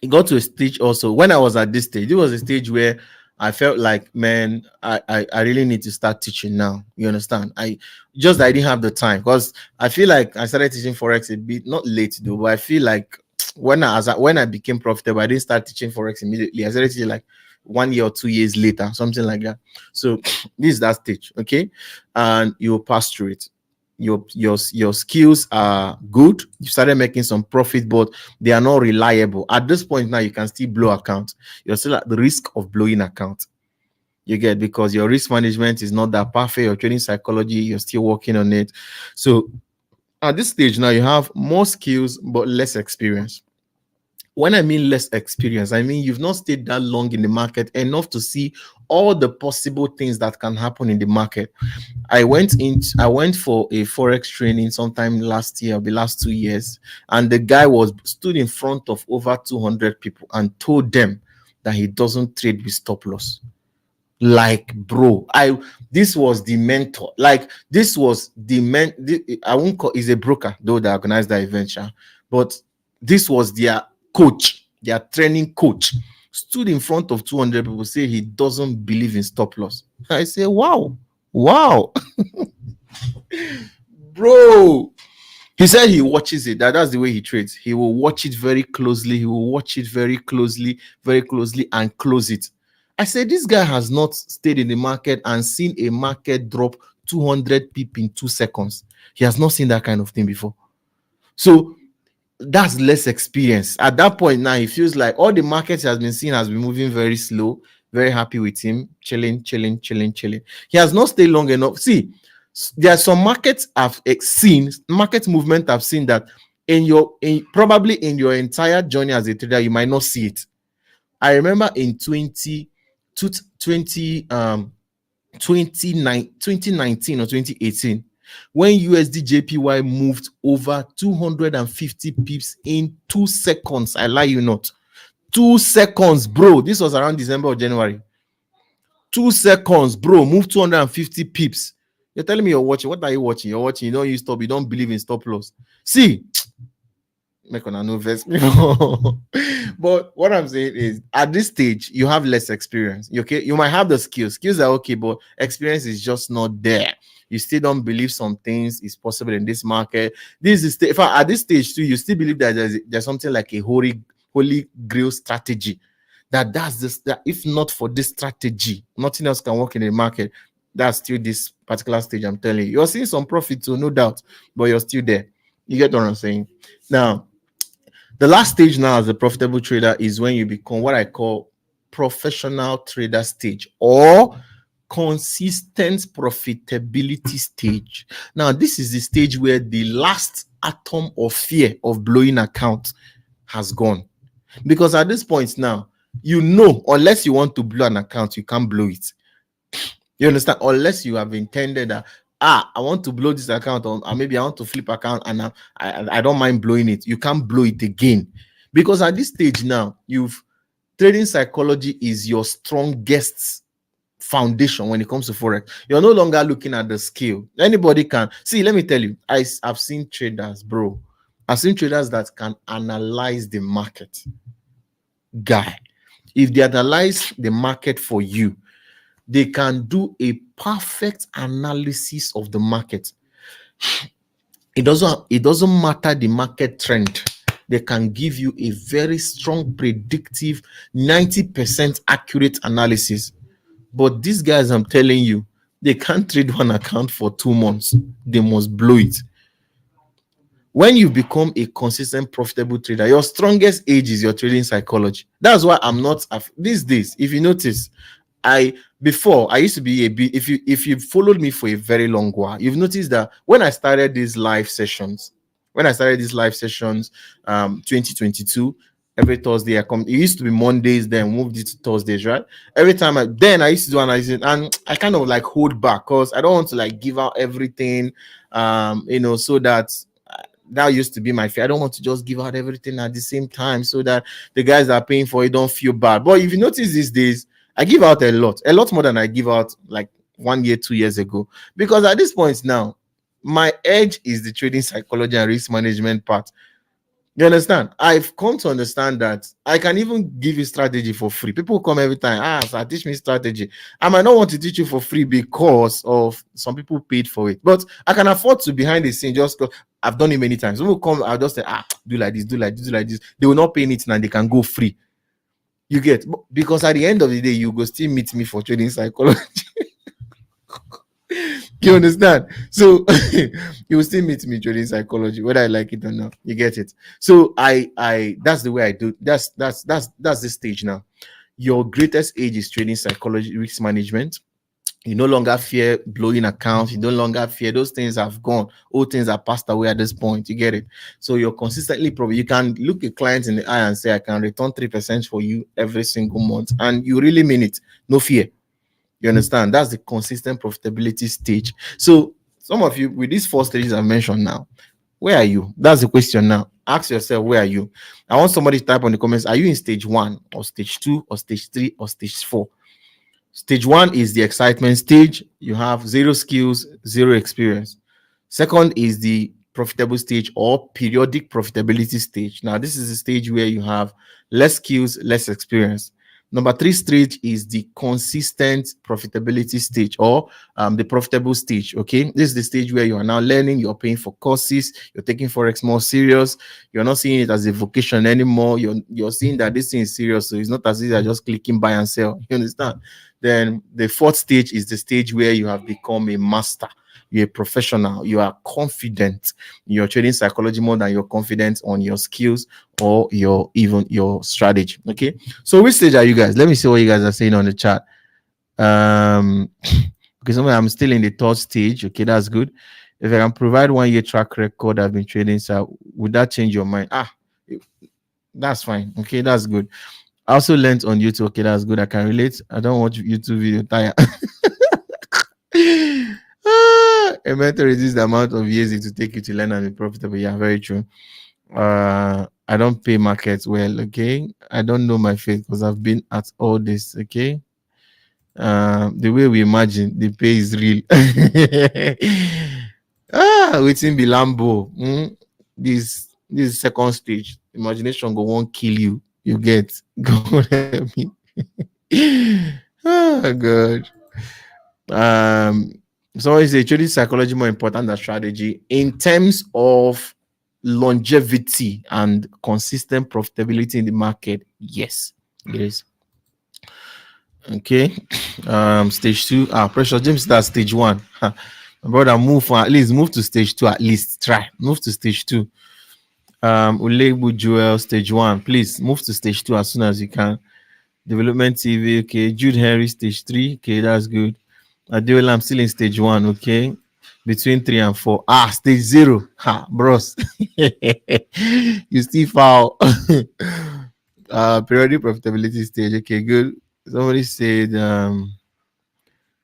It got to a stage also when I was at this stage. It was a stage where I felt like, man, I really need to start teaching now. You understand? I didn't have the time, because I feel like I started teaching Forex a bit, not late though, but I feel like when I became profitable, I didn't start teaching Forex immediately. I started teaching like 1 year or 2 years later, something like that. So this is that stage, okay? And you'll pass through it. Your skills are good. You started making some profit, but they are not reliable. At this point now, you can still blow account. You're still at the risk of blowing account. You get, because your risk management is not that perfect. Your trading psychology, you're still working on it. So at this stage now, you have more skills but less experience. When I mean less experience, I mean you've not stayed that long in the market enough to see all the possible things that can happen in the market. I went for a Forex training sometime last year, or the last 2 years, and the guy stood in front of over 200 people and told them that he doesn't trade with stop loss. Like, bro, this was the mentor. Like, this was I won't call, he's a broker though that organized that event, but this was their coach, their training coach, stood in front of 200 people, say he doesn't believe in stop loss. I say, wow. Bro, he said he watches it. That's the way he trades. He will watch it very closely. And close it. I said, this guy has not stayed in the market and seen a market drop 200 pip in 2 seconds. He has not seen that kind of thing before. So that's less experience. At that point now, he feels like all the markets he has been seeing has been moving very slow. Very happy with him, chilling. He has not stayed long enough. See, there are some markets I've seen, market movement I've seen that probably in your entire journey as a trader, you might not see it. I remember in 2019 or 2018, when USD JPY moved over 250 pips in 2 seconds. I lie you not. 2 seconds, bro. This was around December or January. 2 seconds, bro. Move 250 pips. You're telling me you're watching. What are you watching? You're watching. You don't use stop. You don't believe in stop loss. See, make on a no verse. But what I'm saying is, at this stage, you have less experience. Okay, you might have the skills. Skills are okay, but experience is just not there. You still don't believe some things is possible in this market. This is at this stage too, you still believe that there's something like a holy grail strategy. That if not for this strategy, nothing else can work in the market. That's still this particular stage. I'm telling you, you're seeing some profit too, no doubt, but you're still there. You get what I'm saying? Now, the last stage now as a profitable trader is when you become what I call professional trader stage, or consistent profitability stage. Now, this is the stage where the last atom of fear of blowing account has gone. Because at this point now, you know, unless you want to blow an account, you can't blow it. You understand? Unless you have intended that, I want to blow this account, or maybe I want to flip account, and I don't mind blowing it. You can't blow it again. Because at this stage now, trading psychology is your strongest foundation when it comes to Forex. You're no longer looking at the skill. Anybody can. See, let me tell you, I've seen traders, bro. I've seen traders that can analyze the market. Guy, if they analyze the market for you, they can do a perfect analysis of the market. It doesn't matter the market trend. They can give you a very strong, predictive, 90% accurate analysis. But these guys, I'm telling you, they can't trade one account for 2 months. They must blow it. When you become a consistent, profitable trader, your strongest age is your trading psychology. That's why I'm not these days. If you notice, I used to be a bit. If you followed me for a very long while, you've noticed that when I started these live sessions, 2022, every Thursday I come. It used to be Mondays, then moved it to Thursdays, right? Every time I used to do analysis, and I kind of like hold back because I don't want to like give out everything, so that used to be my fear. I don't want to just give out everything at the same time so that the guys that are paying for it don't feel bad. But if you notice these days, I give out a lot more than I give out like 1 year, 2 years ago. Because at this point now, my edge is the trading psychology and risk management part. You understand? I've come to understand that I can even give you strategy for free. People come every time, so teach me strategy. I might not want to teach you for free because of some people paid for it, but I can afford to behind the scene just because I've done it many times. People come, I'll just say, do like this, do like this, do like this. They will not pay anything and they can go free. You get, because at the end of the day, you go still meet me for trading psychology. You understand? So you will still meet me trading psychology, whether I like it or not. You get it? So I that's the way I do. That's the stage now. Your greatest age is trading psychology, risk management. You no longer fear blowing accounts. You no longer fear, those things have gone. All things are passed away at this point. You get it? So you're consistently probably, you can look a client in the eye and say, I can return 3% for you every single month. And you really mean it. No fear. You understand? That's the consistent profitability stage. So some of you, with these 4 stages I've mentioned now, where are you? That's the question now. Ask yourself, where are you? I want somebody to type on the comments, are you in stage 1 or stage 2 or stage 3 or stage 4? Stage 1 is the excitement stage. You have 0 skills, 0 experience. Second is the profitable stage or periodic profitability stage. Now, this is the stage where you have less skills, less experience. Number 3 stage is the consistent profitability stage or the profitable stage. Okay, this is the stage where you are now learning, you're paying for courses, you're taking Forex more serious, you're not seeing it as a vocation anymore. You're seeing that this thing is serious, so it's not as easy as just clicking buy and sell. You understand? Then the 4th stage is the stage where you have become a master. You're a professional, you are confident. You're trading psychology more than you're confident on your skills or even your strategy. Okay, so which stage are you guys? Let me see what you guys are saying on the chat. Because I'm still in the 3rd stage. Okay, that's good. If I can provide 1 year track record, I've been trading, so would that change your mind? That's fine. Okay, that's good. I also learned on YouTube. Okay, that's good. I can relate. I don't watch YouTube video tire. A mentor reduces the amount of years it will take you to learn and be profitable. Yeah, very true. I don't pay markets well. Okay, I don't know my faith because I've been at all this. Okay, the way we imagine the pay is real. Waiting be Lambo. This is 2nd stage. Imagination go won't kill you. You get. God help me. Oh God. So is a trading psychology more important than strategy in terms of longevity and consistent profitability in the market? Yes, it is. Okay. Stage 2. Precious James, that's stage 1. My brother, move to stage 2 at least. Try move to stage 2. Ulebu Joel, stage 1. Please move to stage 2 as soon as you can. Development TV. Okay. Jude Henry, stage 3. Okay, that's good. Adiola, I'm still in stage 1, okay? Between 3 and 4. Stage 0. Bros. You still foul. Periodic profitability stage. Okay, good. Somebody said,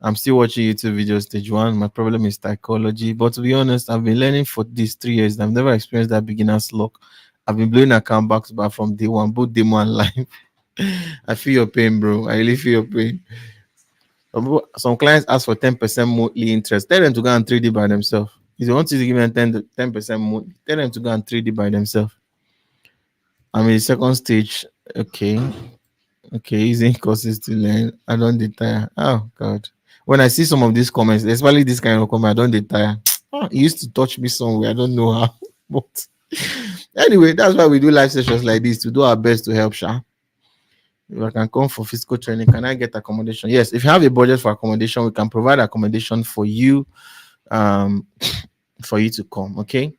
I'm still watching YouTube videos, stage 1. My problem is psychology. But to be honest, I've been learning for these 3 years. I've never experienced that beginner's luck. I've been blowing account back to back from day 1, both demo and live. I feel your pain, bro. I really feel your pain. Some clients ask for 10% monthly interest. Tell them to go and trade it by themselves. If you want to give them 10% monthly, tell them to go and trade it by themselves. I'm in the 2nd stage. Okay, using courses to learn. I don't detire. Oh God. When I see some of these comments, especially this kind of comment, I don't detire. It used to touch me somewhere. I don't know how. But anyway, that's why we do live sessions like this, to do our best to help Sha. If I can come for physical training, can I get accommodation? Yes, if you have a budget for accommodation, we can provide accommodation for you, for you to come. Okay.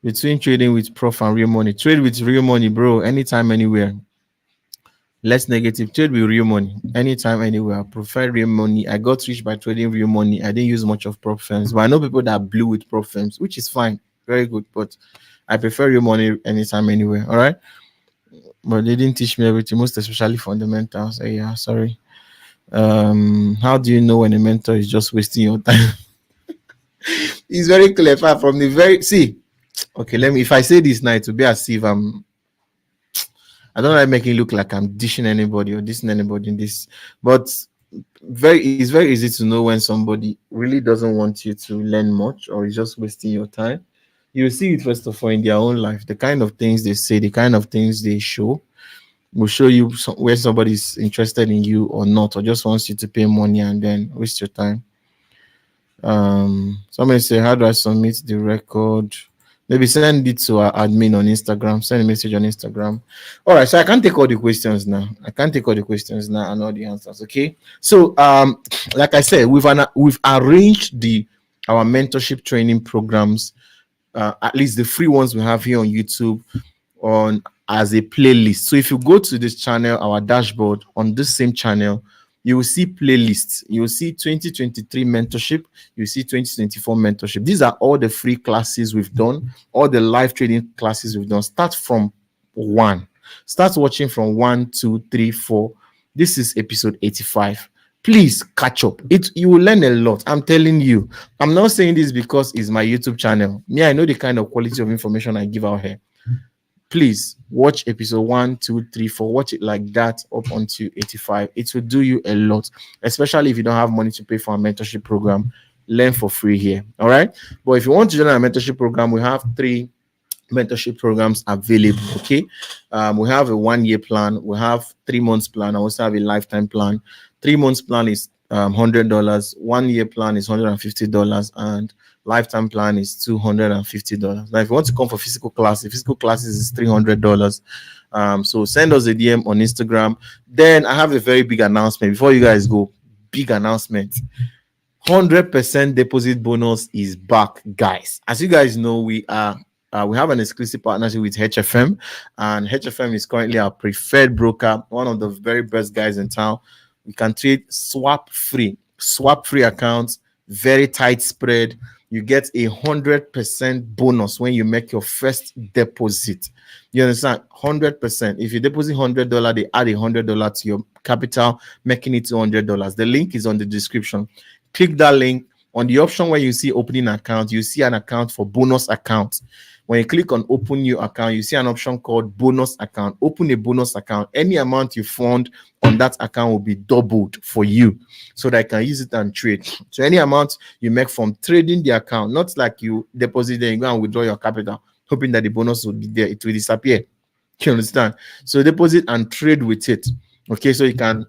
Between trading with prof and real money, trade with real money, bro. Anytime, anywhere. Less negative. Trade with real money, anytime, anywhere. I prefer real money. I got rich by trading real money. I didn't use much of prop firms, but I know people that blew with prop firms, which is fine, very good. But I prefer real money anytime, anywhere. All right. but they didn't teach me everything, most especially fundamentals. Yeah, sorry. How do you know when a mentor is just wasting your time? It's very clever from the very see. Okay, let me. If I say this now, it will be as if I don't like making it look like I'm dishing anybody or dissing anybody in this, but it's very easy to know when somebody really doesn't want you to learn much or is just wasting your time. You see it first of all in their own life. The kind of things they say, the kind of things they show will show you where somebody's interested in you or not, or just wants you to pay money and then waste your time. Somebody say, how do I submit the record? Maybe send it to our admin on Instagram. Send a message on Instagram. All right, so I can't take all the questions now. And all the answers. Okay. So like I said, we've arranged our mentorship training programs, at least the free ones we have here on YouTube, on as a playlist. So if you go to this channel, our dashboard on this same channel, you will see playlists. You will see 2023 mentorship. You see 2024 mentorship. These are all the free classes we've done, all the live trading classes we've done. Start from 1. Start watching from 1, 2, 3, 4. This is episode 85. Please catch up. You will learn a lot. I'm telling you. I'm not saying this because it's my YouTube channel. Me, I know the kind of quality of information I give out here. Please watch episode 1, 2, 3, 4. Watch it like that up until 85. It will do you a lot, especially if you don't have money to pay for a mentorship program. Learn for free here. All right. But if you want to join our mentorship program, we have 3 mentorship programs available. Okay. We have a 1-year plan, we have 3 months plan, I also have a lifetime plan. 3 months plan is $100, 1-year plan is $150, and lifetime plan is $250. Now, if you want to come for physical classes is $300. So send us a DM on Instagram. Then I have a very big announcement before you guys go. Big announcement. 100% deposit bonus is back, guys. As you guys know, we have an exclusive partnership with HFM, and HFM is currently our preferred broker, one of the very best guys in town. We can trade swap free accounts, very tight spread. You get a 100% bonus when you make your first deposit. You understand? 100%. If you deposit $100, they add $100 to your capital, making it $200. The link is on the description. Click that link. On the option where you see opening account, you see an account for bonus account. When you click on open new account, you see an option called bonus account. Open a bonus account. Any amount you fund on that account will be doubled for you, so that I can use it and trade. So any amount you make from trading the account, not like you deposit there, you go and withdraw your capital, hoping that the bonus will be there, it will disappear. You understand? So deposit and trade with it. Okay, so you can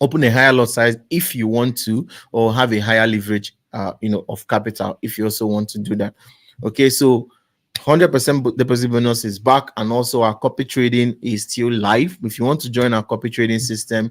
open a higher lot size if you want to, or have a higher leverage of capital if you also want to do that. Okay, so 100% deposit bonus is back, and also our copy trading is still live. If you want to join our copy trading system,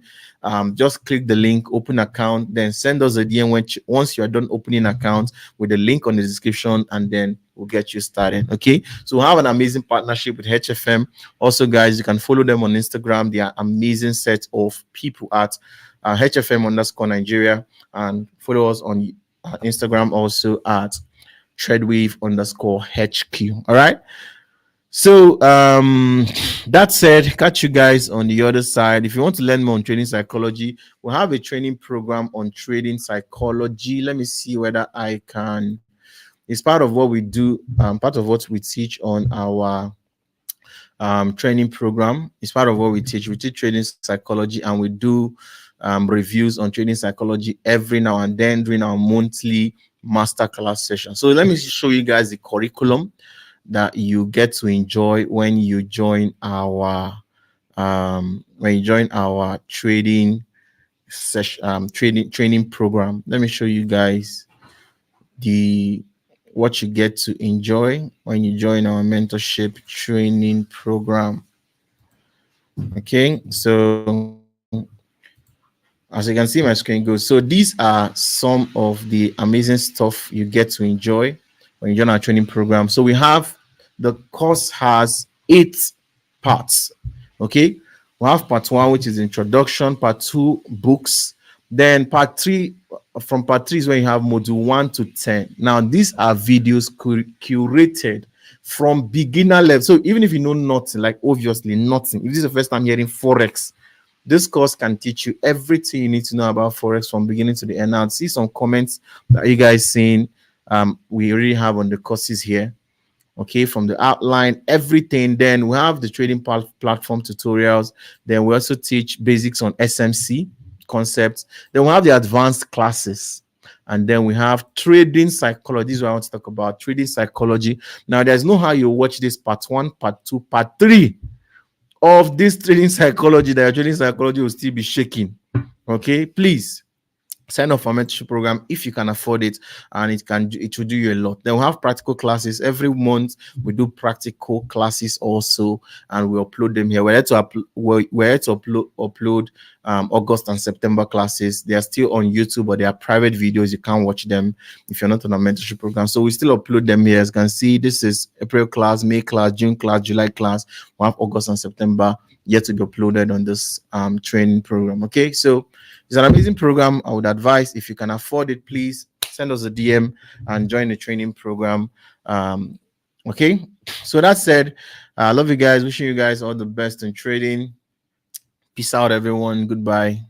just click the link, open account, then send us a DM once you are done opening account with the link on the description, and then we'll get you started. Okay, so we have an amazing partnership with HFM. Also, guys, you can follow them on Instagram. They are amazing set of people at HFM_Nigeria, and follow us on Instagram also at TradeWave_HQ. All right. So that said, catch you guys on the other side. If you want to learn more on trading psychology, we have a training program on trading psychology. Let me see whether I can. It's part of what we do, part of what we teach on our training program. It's part of what we teach. We teach trading psychology, and we do reviews on trading psychology every now and then during our monthly masterclass session. So let me show you guys the curriculum that you get to enjoy when you join our trading session, training program. Let me show you guys what you get to enjoy when you join our mentorship training program. Okay, so as you can see, my screen goes. So these are some of the amazing stuff you get to enjoy when you join our training program. So the course has 8 parts. Okay, we have part 1, which is introduction, part 2, books, then part 3. From part 3 is when you have module 1 to 10. Now, these are videos curated from beginner level. So even if you know nothing, like obviously nothing, if this is the first time hearing Forex, this course can teach you everything you need to know about Forex from beginning to the end. Now, I'll see some comments that you guys saying we already have on the courses here. Okay, from the outline, everything. Then we have the trading platform tutorials. Then we also teach basics on SMC concepts. Then we have the advanced classes. And then we have trading psychology. This is what I want to talk about, trading psychology. Now, there's no how you watch this part 1, part 2, part 3 of this trading psychology that your trading psychology will still be shaking. Okay, please sign up for a mentorship program if you can afford it, and it will do you a lot. Then we have practical classes every month. We do practical classes also, and we upload them here. We're here to upload August and September classes. They are still on YouTube, but they are private videos. You can't watch them if you're not on a mentorship program. So we still upload them here. As you can see, this is April class, May class, June class, July class. We have August and September yet to be uploaded on this training program. Okay, so it's an amazing program. I would advise, if you can afford it, please send us a DM and join the training program. Okay, so that said, I love you guys. Wishing you guys all the best in trading. Peace out, everyone. Goodbye.